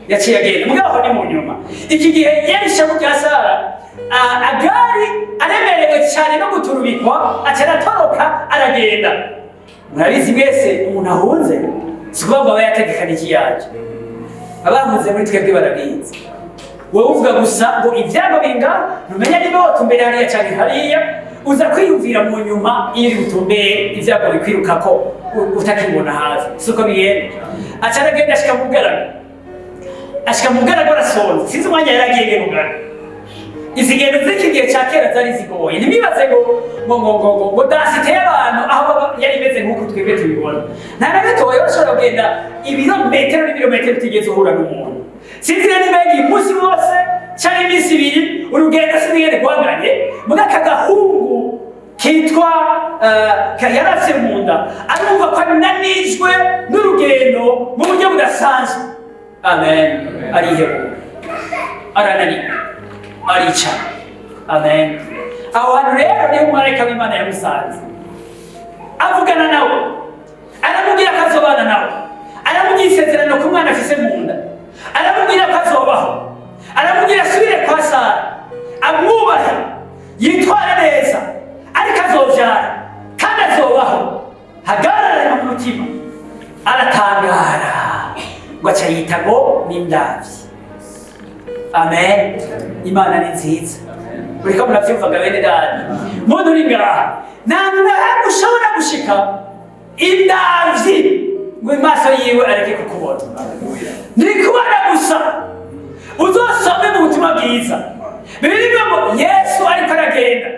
Yaciye agenda. Mugabo ni mu nyuma. Iki gihe Elisha bya Sara, Agari aremerewe cyane no guturubikwa, acaratoroka aragenda. Murabizi mwese umuntu ahunze sikuvuga aba yategekana iki yaje. Abahuze muri twebwe barabizi. Wowe uvuga gusa ngo ibyago binga numenya niba watumbere hariya cyane hariya, uza kwiyumvira mu nyuma iyo uri butumbere ibyago bikwiruka ko utakibona hafi. Suko bigenda. Acaragenda ashika mu garago arasonza. Sinzi umwanya yaragiye mu garago. Izi ngendo z'iki gihe cya kera zari zigoye. Ntibibaze ngo dasite y'abantu aho yari imeze nk'uko twebwe tubibona. Nta na gatoya bashobora kugenda ibirometero n'ibirometero utigeze uhura n'umuntu. Sinzi niba yagiye umunsi wose cyangwa iminsi ibiri urugendo sinigeze guhagaranye, muri aka gahungu kitwa yarafye mu nda arumva ko ananijwe n'urugendo mu buryo budasanzwe. Amen. Arihebura, arananirwa, arica. Amen. Aho hantu rero niho umumarayika w'Imana yamusanze, avugana nawe, aramubwira ko azobana nawe, aramubwira isezerano ko umwana afise mu nda, aramubwira ko azobaho, aramubwira asubire kwa Sara, amwubahe, yitware neza, ariko azobyara kandi azobaho. Hagarara mu mutima, aratangara ngo aca yita ngo ni indavyi. Amen. Imana ni nziza. Uriko muravyumvaga bene data, muntu uri ngaha nta hantu ushobora gushika indavyi ngo amaso yiwe areke kukubona. Ndikubona gusa uzosome mu butumwa bwiza bibiliya ngo Yesu ariko aragenda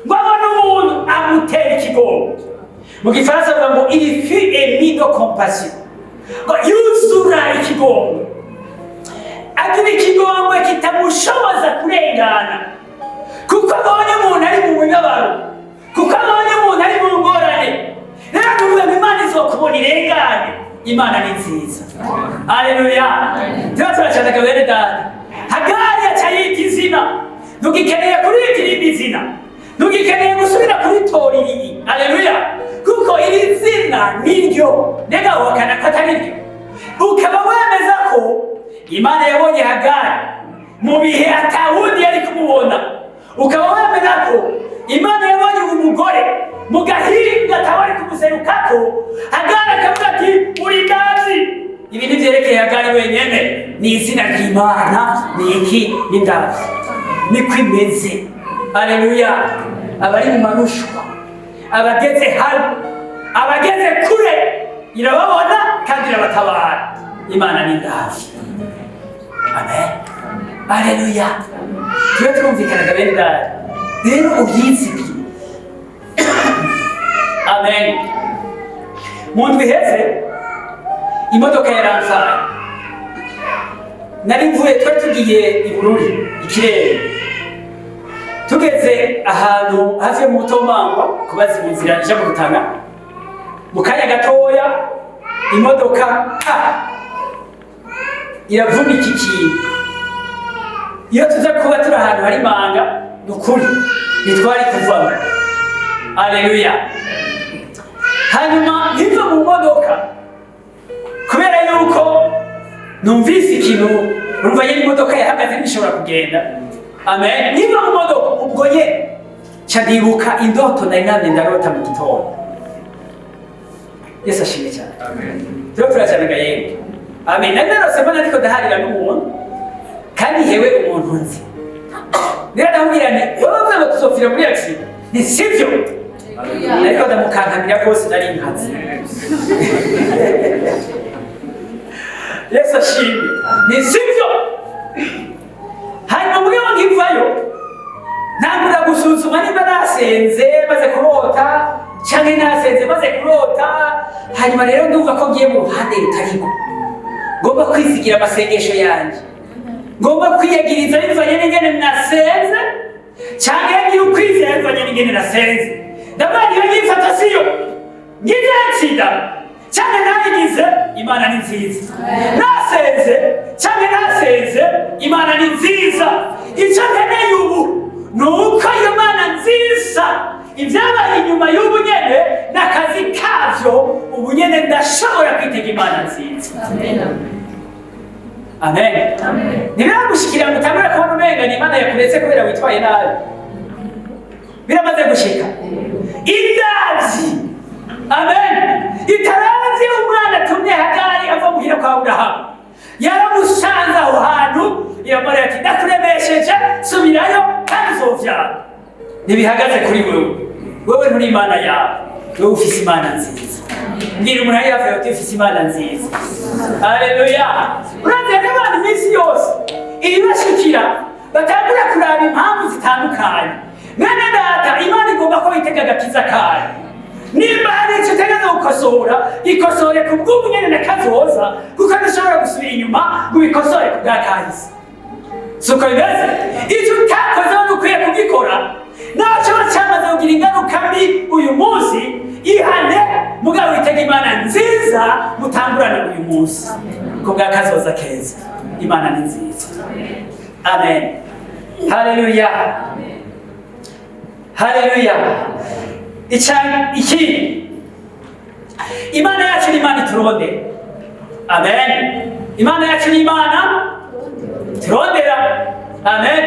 ngo abone umuntu amutera ikigongo. Mu gifaransa bavuga ngo il fut ému de compassion, ngo yuzura ikigongo, agira ikigongo kitamushoboza kurengana kuko abonye umuntu ari mu mibabaro, kuko abonye umuntu ari mu ngorane. Rero tuvuga ngo Imana izokubona irengane. Imana ni nziza. Haleluya. Turashaka bene data, Hagari aca yita izina, ntugikeneye kurita irindi zina, ntugikeneye gusubira kuritora iri. Haleluya. Kuko iri zina niryo nega wakana ko atari ryo, ukaba wemeza ko Imana yabonye Hagari mu bihe atawundi yari kumubona, ukaba wemeza ko Imana yabonye umugore mu gahinga atawari kumuserukako. Hagari akavuga ati uri ndazi. Ibi ntivyerekeye Hagari wenyene, ni izina ry'Imana. Ni iki? Ni ndazi. Niko imeze. Haleluya. Abari mu marushwa, abageze hano, abageze kure, irababona kandi irabatabara. Imana ni ndazi. Amen. Haleluya. Tuba turumvikanaga bene data, rero ubyizigire. Amen. Mu ndwi iheze imodoka yaransaye, nari mvuye, twari tugiye i Bururi ikirere, tugeze ahantu hafi mu Butomangwa kubaza inzira ija mu Rutana. Mu kanya gatoya imodoka iravunika ikintu. Iyo tuza kuba turi ahantu hari manga, nukuri nitwari kuvamo. Haleluya. Hanyuma nkiva mu modoka, kubera yuko numvise ikintu, urumva nyine imodoka yahagaze ntishobora kugenda. Amen. Nkiva mu modoka ubwo nyene ca ndibuka indoto nari namye ndarota mu gitondo. Yesu ashimwe cyane. Amen. Turacanaga yemwe. Amen. Nari narose mbona ariko ndaharira n'umuntu, kandi yewe umuntu nzi. Ndamubwira nti wowe uvuga ngo tuzopfira muri accident, ni sivyo? Ariko ndamukankamira rwose nari nkazi. Yesu ashimwe. Ni sivyo? Hanyuma muri wo nkivayo ntangura gusuzuma niba nasenze maze kurota canke nasenze maze kurota. Hanyuma rero ndumva ko ngiye mu ruhande rutariko, ngomba kwizigira amasengesho yanjye, ngomba kwiyagiriza bivanye n'ingene nasenze canke ngira ukwizera bivanye n'ingene nasenze. Ndabona iyo nyifata siyo ngize accident canke nayigize, Imana ni nziza. Nasenze canke nasenze, Imana ni nziza. Icyo nkeneye ubu ni uko iyo Mana nziza ibyabaye inyuma y'ubu nyene n'akazi kavyo, ubu nyene ndashobora kwitega Imana nziza. Amen. Ntibiragushikira ngo utangure kubona umenga ni Imana yakuretse kubera witwaye nabi. Biramaze gushika. Indazi. Amen. Itarazi umwana tumye Hagari ava muhira kwa Aburahamu, yaramusanze aho hantu, iramubwira ati ndakuremesheje, subirayo kandi uzovyara. Ntibihagaze kuri wewe. Wewe nturi Imana yawe, wewe ufise Imana nziza. Mbwira umuntu ari hafi yawe uti ufise Imana nziza. Haleluya. Urazi n'abantu iminsi yose ibibashikira batangura kuraba impamvu zitandukanye. Mwene data, Imana igomba ko yitega agakiza kayo. Nimba hari icyo uteganya gukosora, ikosore ku bw'ubu nyene na kazoza, kuko ntishobora gusubira inyuma ngo ubikosore ku bwa kahise. Suko bimeze? Icyo utakoze wari ukwiye kugikora, naco cyamaze kugira ingaruka mbi uyu munsi, ihane mugabo witega Imana nziza mutangurane uyu munsi ku bwa kazoza keza. Imana ni nziza. Amen. Haleluya. Haleluya. Iki Imana yacu ni Imana iturondera. Amen. Imana yacu ni Imana turondera. Amen.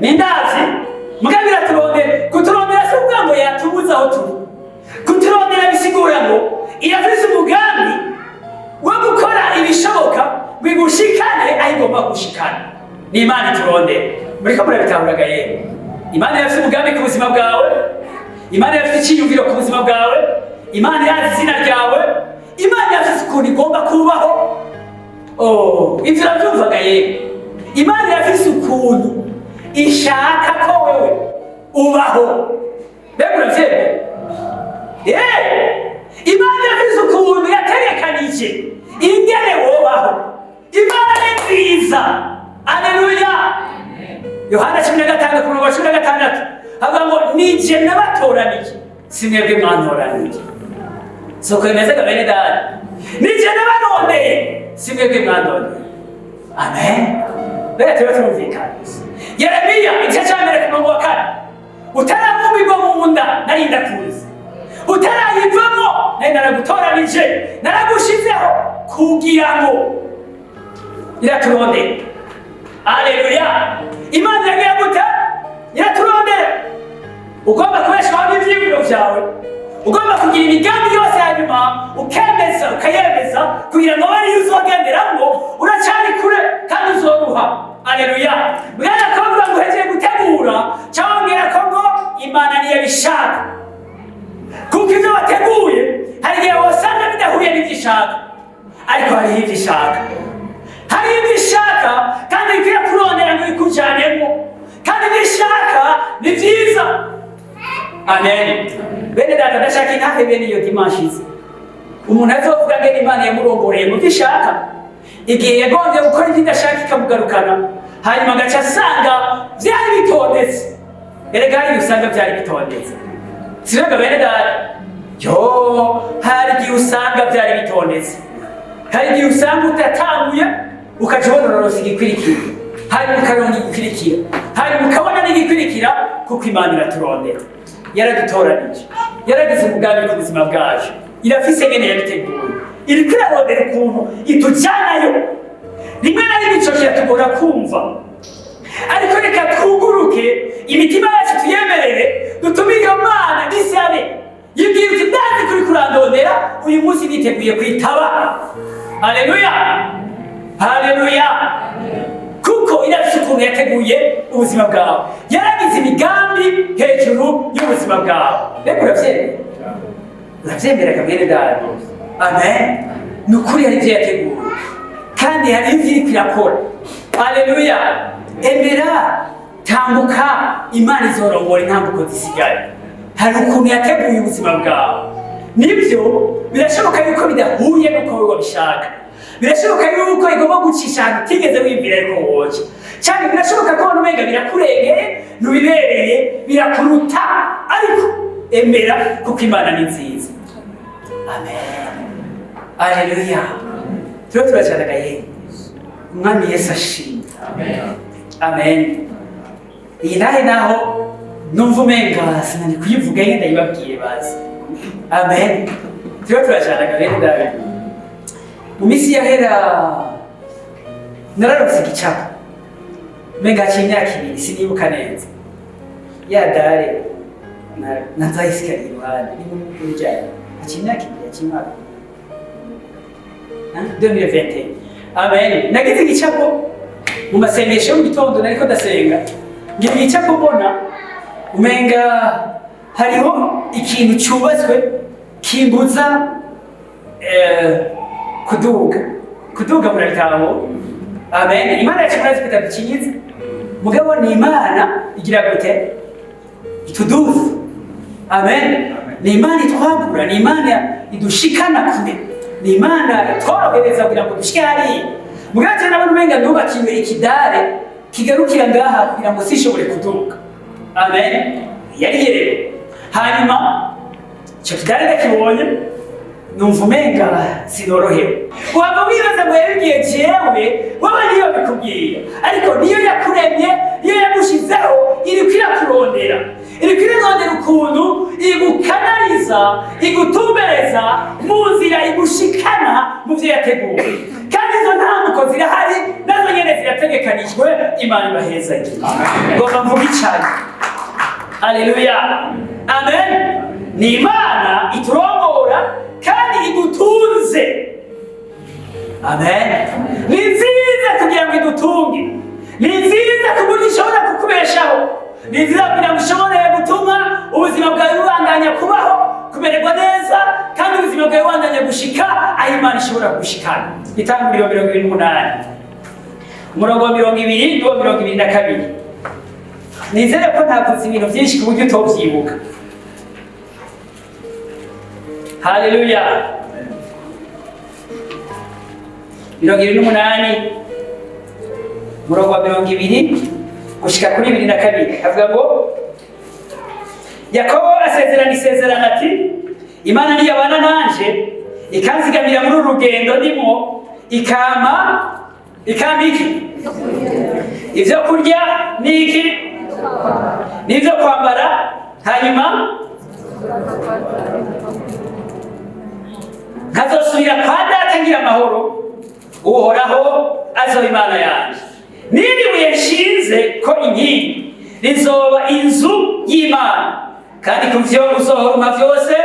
Nindazi mugabira turondera. Kuturondera si ukuvuga ngo yatubuza aho turi. Kuturondera bisigura ngo irafise umugambi wo gukora ibishoboka bigushikane aho igomba gushikana. Ni Imana iturondera. Muriko murabitahuraga yewe. Imana yafise umugambi ku buzima bwawe, Imana yafite icyiyumviro ku buzima bwawe, Imana yazi izina ryawe, Imana yafise ukuntu igomba kubaho. Ivyo uravyumvaga yewe? Imana yafise ukuntu ishaka ko wewe ubaho. Mbega uravyemera? Imana yafise ukuntu yategekanije ingene wobaho. Imana ni nziza. Haleluya. Yohana 15:16 havuga ngo nije nabatoranije, si mwebwe mwantoranije. Soko imeze bene dada, nije nabarondeye, si mwebwe mwandondeye. Amen. Reka turumvikana. Yeremiya 1:4 utaravumbirwa mu nda nari ndakuzi, utarayivamo nari naragutoranije, naragushizeho kugira ngo iraturondera. Haleluya. Imana yagiye gute? Iraturondera. Ugomba kubeshaho n'ivyiyumviro vyawe, ugomba kugira imigambi yose hanyuma ukemeza ukayemeza kugira ngo wari uzogenderamwo uracari kure kandi uzoruha. Haleluya. Mwana akavuga ngo uhejeje gutegura cyangwa ko ngo Imana niyo bishaka, kuko ivyo wateguye hari igihe wasanga bidahuye n'ivyishaka, ariko hariho ivyishaka. Hari ibishaka kandi bikwiye kurondera ngo bikujanemo, kandi ibishaka ni vyiza. Amen. Bene data ndashaka intahe bene iyo dimanche izi umuntu azovuga ngo Imana yamurongoreye mu vyishaka, igihe yagombye gukora ivyo idashaka ikamugarukana, hanyuma agaca asanga vyari bitondetse. Erega hari usanga vyari bitondetse, sibega bene data? Hari igihe usanga vyari bitondetse, hari igihe usanga utatanguye ukaja ubona igikwirikira, hanyuma ukaronka igikwirikira, hanyuma ukabona n'igikwirikira, kuko Imana iraturondera. Yaradutoranije, yaragize umugambi ku buzima bwacu, irafise ngene yabiteguye, iriko irarondera ukuntu itujanayo. Rimwe na rimwe ico kiratugora kumva, ariko reka twuguruke imitima yacu tuyemerere, dutume iyo Mana gisabe yibwira uti ndazi kuri kurandondera, uyu munsi niteguye kwitaba. Haleluya. Haleluya. Kuko irafise ukuntu yateguye ubuzima bwawe, yaragize imigambi hejuru y'ubuzima bwawe. Reka uravyemera? Uravyemera mwene dada? Amen. Nukuri hari ivyo yateguye kandi hari ivyo iriko irakora. Haleluya. Emera, tambuka, Imana izorongora intambuko zisigaye. Hari ukuntu yateguye ubuzima bwawe. Nibyo birashoboka yuko bidahuye nuko wewe wabishaka, birashoboka yuko igomba gucisha ahantu utigeze wibwira yuko woca, cyane birashoboka ko n'umenga birakurengeye, nubibereye, birakuruta, ariko emera kuko Imana ni nziza. Amen. Haleluya. Turacanaga yewe Umwami Yesu ashimwe. Amen. Amen. Iyi naho numva umenga sinani kuyivuga yenda yibabwiye bazi. Amen. Turacanaga bene David. Mu misi yahera nararonse igicapo, umenga haciye imyaka 2 sinibuka neza. Ya dare nazayisikariye iruhande n'umuryango, haciye imyaka 2 yakimara 2021. Amen. Nagize igicapo mu masengesho yo mu gitondo, nariko ndasenga ngira igicapo mbona umenga hariho ikintu cyubatswe kimbuza kuduga murabitaho. Amen. Imana yacu murazifita dukinyiza, mugabo ni Imana igira gute? Ituduza. Amen. Ni Imana itwagura, ni Imana idushikana kure, ni Imana itworohereza kugira ngo dushike hariya. Mugabo cyane abantu umenga ndubakiwe ikidare kigarukira ngaha kugira ngo sishobore kuduga. Amen. Yari yerere. Hanyuma icyo kidare ndakibonye numva umenga sinorohewe. Waba wibaza ngo yabibwiye jewe, wowe niyo bikubwira, ariko niyo yakuremye, niyo yagushizeho, iriko irakurondera, iriko irarondera ukuntu igukanariza, igutumbereza mu nzira igushikana mu vyo yateguye. Kandi izo ntambuko zirahari, nazo nyene zirategekanijwe. Imana ibahezagira. Ngomba mvuge cyane. Haleluya. Amen. Ni Imana iturongora kandi idutunze. Amen. Ni nziza kugira ngo idutunge, ni nziza kuburyo ishobora kukubeshaho, ni nziza kugira ngo ishobore gutuma ubuzima bwawe bubandanya kubaho kumererwa neza kandi ubuzima bwawe wandanya gushika aho Imana ishobora gushikana. Itanguriro 28 umurongo wa 20 n'uwa 22. Nizere ko ntavuze ibintu byinshi ku buryo utobyibuka. Haleluya. 28 umurongo wa 20 gushika kuri 22 avuga ngo Yakobo asezerana isezerano ati Imana niyabana nanje ikanzigamira muri urugendo ndimo ikama iki ivyo kurya niki n'ivyo kwambara hanyuma nkazosubira kwa data ngira amahoro uhoraho azoba Imana yanje n'ibuye nshinze ko inkingi rizoba inzu y'Imana kandi ku vyo uzohoruma vyose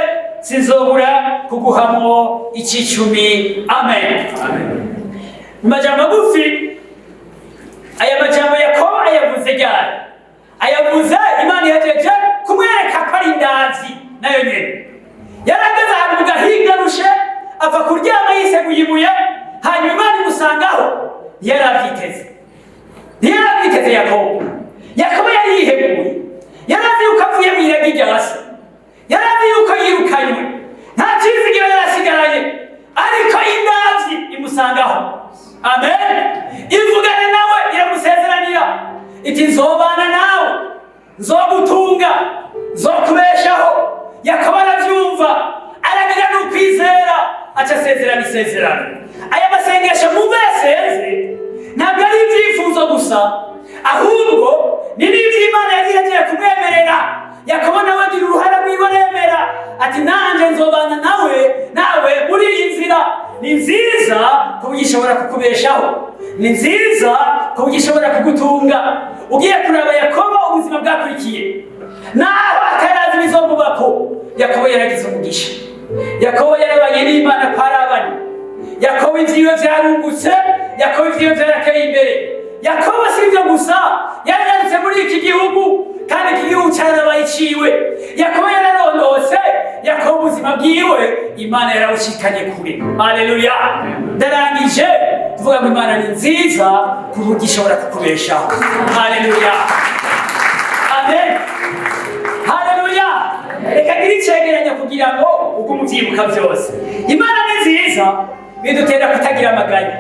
sinzobura kuguhamwo icicumi. Amen. Mu majambo magufi aya majambo Yakobo ayavuze ryari? Ayavuze Imana yajeje kumwereka ko ari indavyi nayo nyene yarageze ahantu mu gahinga rushe ava kuryama yiseguye ibuye hanyuma Imana imusangaho ntiyaravyiteze Yakobo yari yiheguye yarazi yuko avuye mw'iragi rya se yarazi yuko yirukanywe nta cizigiro yarasigaranye ariko indavyi imusangaho. Amen. Ivugane nawe iramusezeranira iti nzobana nawe nzogutunga nzokubeshaho. Yakobo aravyumva aragira n'ukwizera aca asezerana isezerano. Aya masengesho mube yasenze ntabwo ari ivyifuzo gusa ahubwo ni n'ivy'Imana yari yagiye kumwemerera. Yakobo nawe agira uruhara rwiwe aremera ati nanje nzobana nawe muri iyi nzira. Ni nziza kuburyo ishobora kukubeshaho, ni nziza kuburyo ishobora kugutunga. Ugiye kuraba Yakobo ubuzima bwakurikiye naho atarazi bizomubako, Yakobo yaragize umugisha. Yakobo yarabanye n'Imana kwarabanye. Yakobo ivyiwe vyarungutse, Yakobo ivyiwe vyarateye imbere. Yakobo si ivyo gusa yararutse muri iki gihugu kandi iki gihugu cyarabaye iciwe. Yakobo yararondose, Yakobo ubuzima bwiwe Imana yarabushikanye kure. Haleluya. Ndarangije tuvuga ngo Imana ni nziza kuburyo ishobora kukubeshaho. Haleluya. Amen. Haleluya. Reka ngire icegeranya kugira ngo ubwo muvyibuka vyose. Imana ni nziza bidutera kutagira amaganya.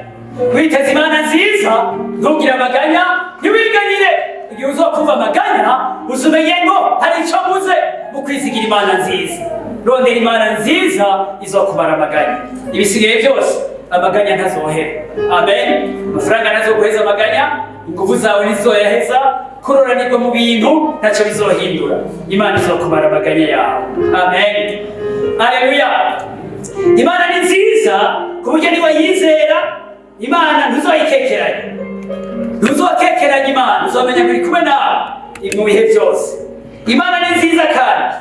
Witeze Imana nziza ntugire amaganya ntiwiganyire. Igihe uzokumva amaganya uzumenye ngo hari ico buze mu kwizigira Imana nziza. Rondera Imana nziza izokubara amaganya. Ibisigaye byose amaganya ntazohera. Amen. Amafaranga ntazoguheza amaganya, ingufu zawe ntizoyaheza, kuroranirwa mu bintu ntacyo bizohindura. Imana izokubara amaganya yawe. Amen. Haleluya. Imana ni nziza kuburyo niwe yizera Imana ntuzoyikekeranya. Ntuzokekeranya Imana, uzomenya kuri kumwe nawe mu bihe byose. Imana ni nziza kandi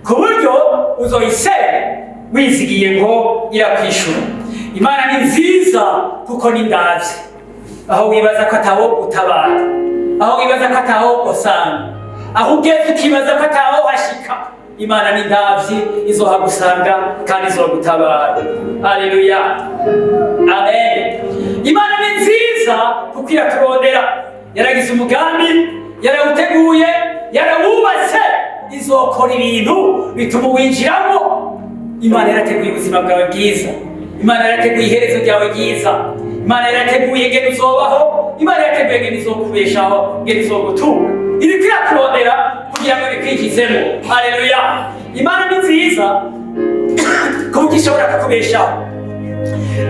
ku buryo uzoyisera wizigiye ngo irakwishura. Imana ni nziza kuko ni ndavyi. Aho wibaza ko ataho gutabara, aho wibaza ko ataho gusanga, aho ugeze ukibaza ko ataho hashika, Imana ni ndavyi izohagusanga kandi izogutabara. Haleluya. Amen. Imana ni nziza kuko iraturondera. Yaragize umugambi, yarawuteguye, yarawubatse, izokora ibintu bituma winjiramo. Imana yarateguye ubuzima bwawe bwiza. Imana yarateguye iherezo ryawe ryiza. Imana yarateguye ngene uzobaho. Imana yarateguye ngene izokubeshaho, ngene izogutunga. Iriko irakurondera kugira ngo bikwinjizemo. Haleluya. Imana ni nziza kuko ishobora kukubeshaho,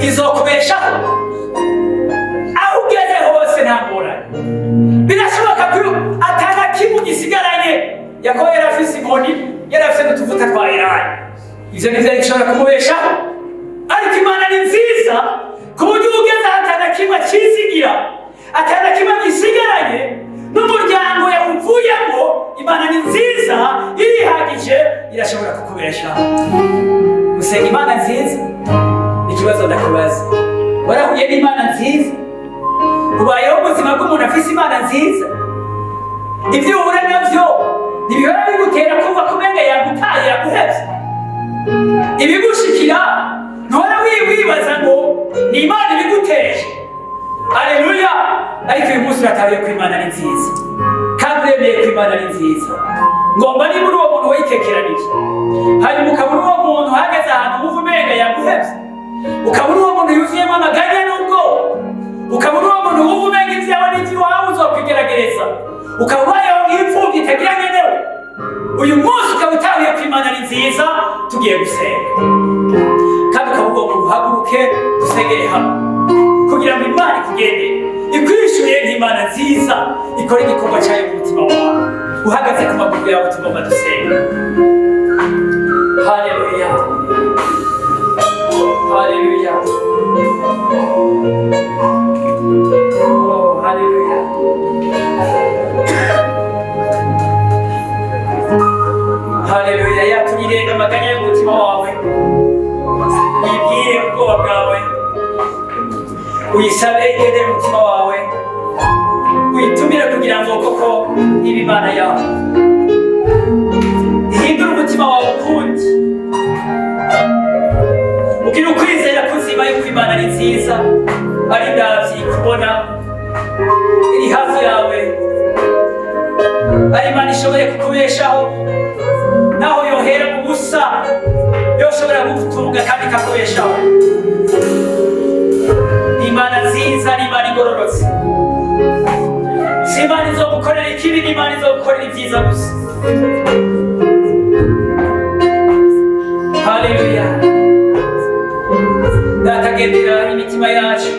izokubeshaho aho ugeze hose nta ngorane. Birashoboka ko atana kimwe gisigaranye. Yakobo yarafise inkoni, yarafise n'utuvuta twa elayo. Ivyo nivyo bishobora kumubeshaho. Ariko Imana ni nziza ku buryo ugeze atana kimwe cizigira, atana kimwe gisigaranye, n'umuryango yawuvuyemo. Imana ni nziza irihagije, irashobora kukubeshaho. Gusenga Imana nziza ikibazo ndakubaza, warahuye n'Imana nziza? Ubayeho ubuzima bw'umuntu afise Imana nziza? Ibyo uhura navyo ntibihora bigutera kumva ko umenga yagutaye yaguhevye? yikekeranije. Hanyuma ukabona uwo muntu hageze ahantu wumva umenga yaguhevye, ukabona uwo muntu yuzuyemo amaganya n'ubwoba, ukabona uwo muntu wumva umenga ivyawe n'ivy'iwawe uzokwigerageza, ukaba ubayeho nk'imfuvyi itagira nyenewe. Uyu munsi ukaba utahuye ko Imana ari nziza, tugiye gusenga kandi ukaba ugomba guhaguruke dusengere hamwe kugira ngo Imana ikugendere, ikwishyuye nk'Imana nziza ikora igikorwa cyayo mu mutima wawe. Uhagaze ku maguru yawe tugomba dusenga. Haleluya, haleluya, oh haleluya. Haleluya, yaturire amaganya y'umutima wawe, uyibwire ubwoba bwawe, uyisabe igende mu mutima wawe, uyitumire kugira ngo koko ibe Imana yawe, ihindure umutima wawe ukundi, ugira ukwizera kuzima yuko Imana ari nziza, ari ndavyi kubona, iri hafi yawe, ari Imana ishoboye kukubeshaho, naho yohera mu busa yoshobora kugutunga kandi ikakubeshaho. Imana nziza, ni Imana igororotse, si Imana izogukorera ikibi, ni Imana izogukorera ibyiza gusa. Haleluya. Datagendera imitima yacu,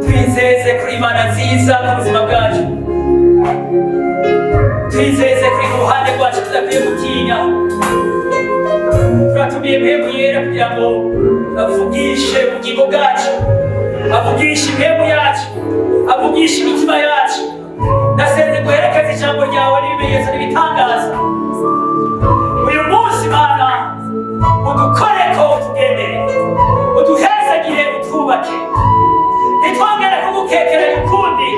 twizeze kuri Imana nziza mu buzima bwacu, twizeze kuri mu ruhande rwacu tudakwiye gutinya. Turatumiye impemu yera kugira ngo avugishe ubugingo bwacu, avugishe impemu yacu, avugishe imitima yacu. Ndasenze guherekeza ijambo ryawe n'ibimenyetso n'ibitangaza uyu munsi. Mana, udukoreko, utugendere, uduhezagire, utwubake, ntitwongere kugukekeranya ukundi,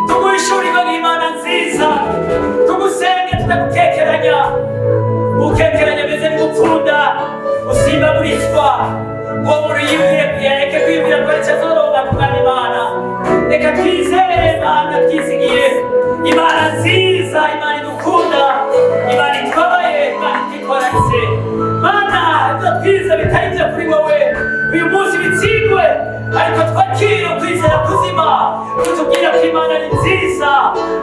tuguhishurirwe nk'Imana nziza, tugusenge tutagukekeranya. Ukekeranya meze nk'upfunda usimbagurizwa, ngo umuntu yareke kwibwira ko aricyo azoronka ku Mwami Imana. Reka twizere Mana, twizigiye Imana nziza, Imana idukunda, Imana itwabaye, Imana ititwararitse. Mana, ibyo twize bitari byo kuri wowe uyu munsi bitsindwe, ariko twakire ukwizera kuzima kutubwira ko Imana ari nziza.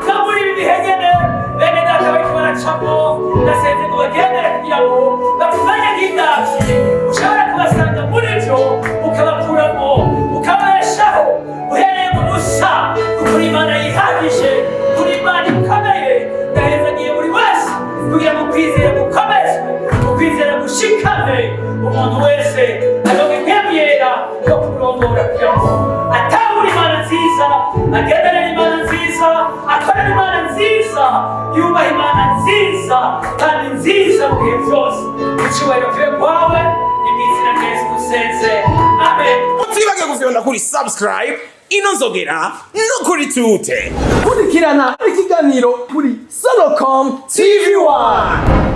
No muri ibi bihe nyene bene data bariko baracamo, ndasenze ngo bagendere kugira ngo bakuvanye nk'indavyi, ushobora kubasanga muri vyo ukabakuramo, ukabeshaho uhereye mu busa, kuko Imana yihagije, kuri Imana ikomeye. Ndahezagiye buri wese kugira ngo ukwizera gukomezwe, ukwizera gushikame, umuntu wese aronke impemu yera yo kurongora kugira ngo atahura Imana nziza, agendere Imana nziza, akorera Imana nziza, yubaha Imana nziza kandi nziza mu bihe byose. Icyubahiro kibe kwawe, imizina Yesu dusenze, amen. Utibage gufyonda kuri subscribe, inozogera no kuri tute. Kurikirana ikiganiro kuri Solocom TV1.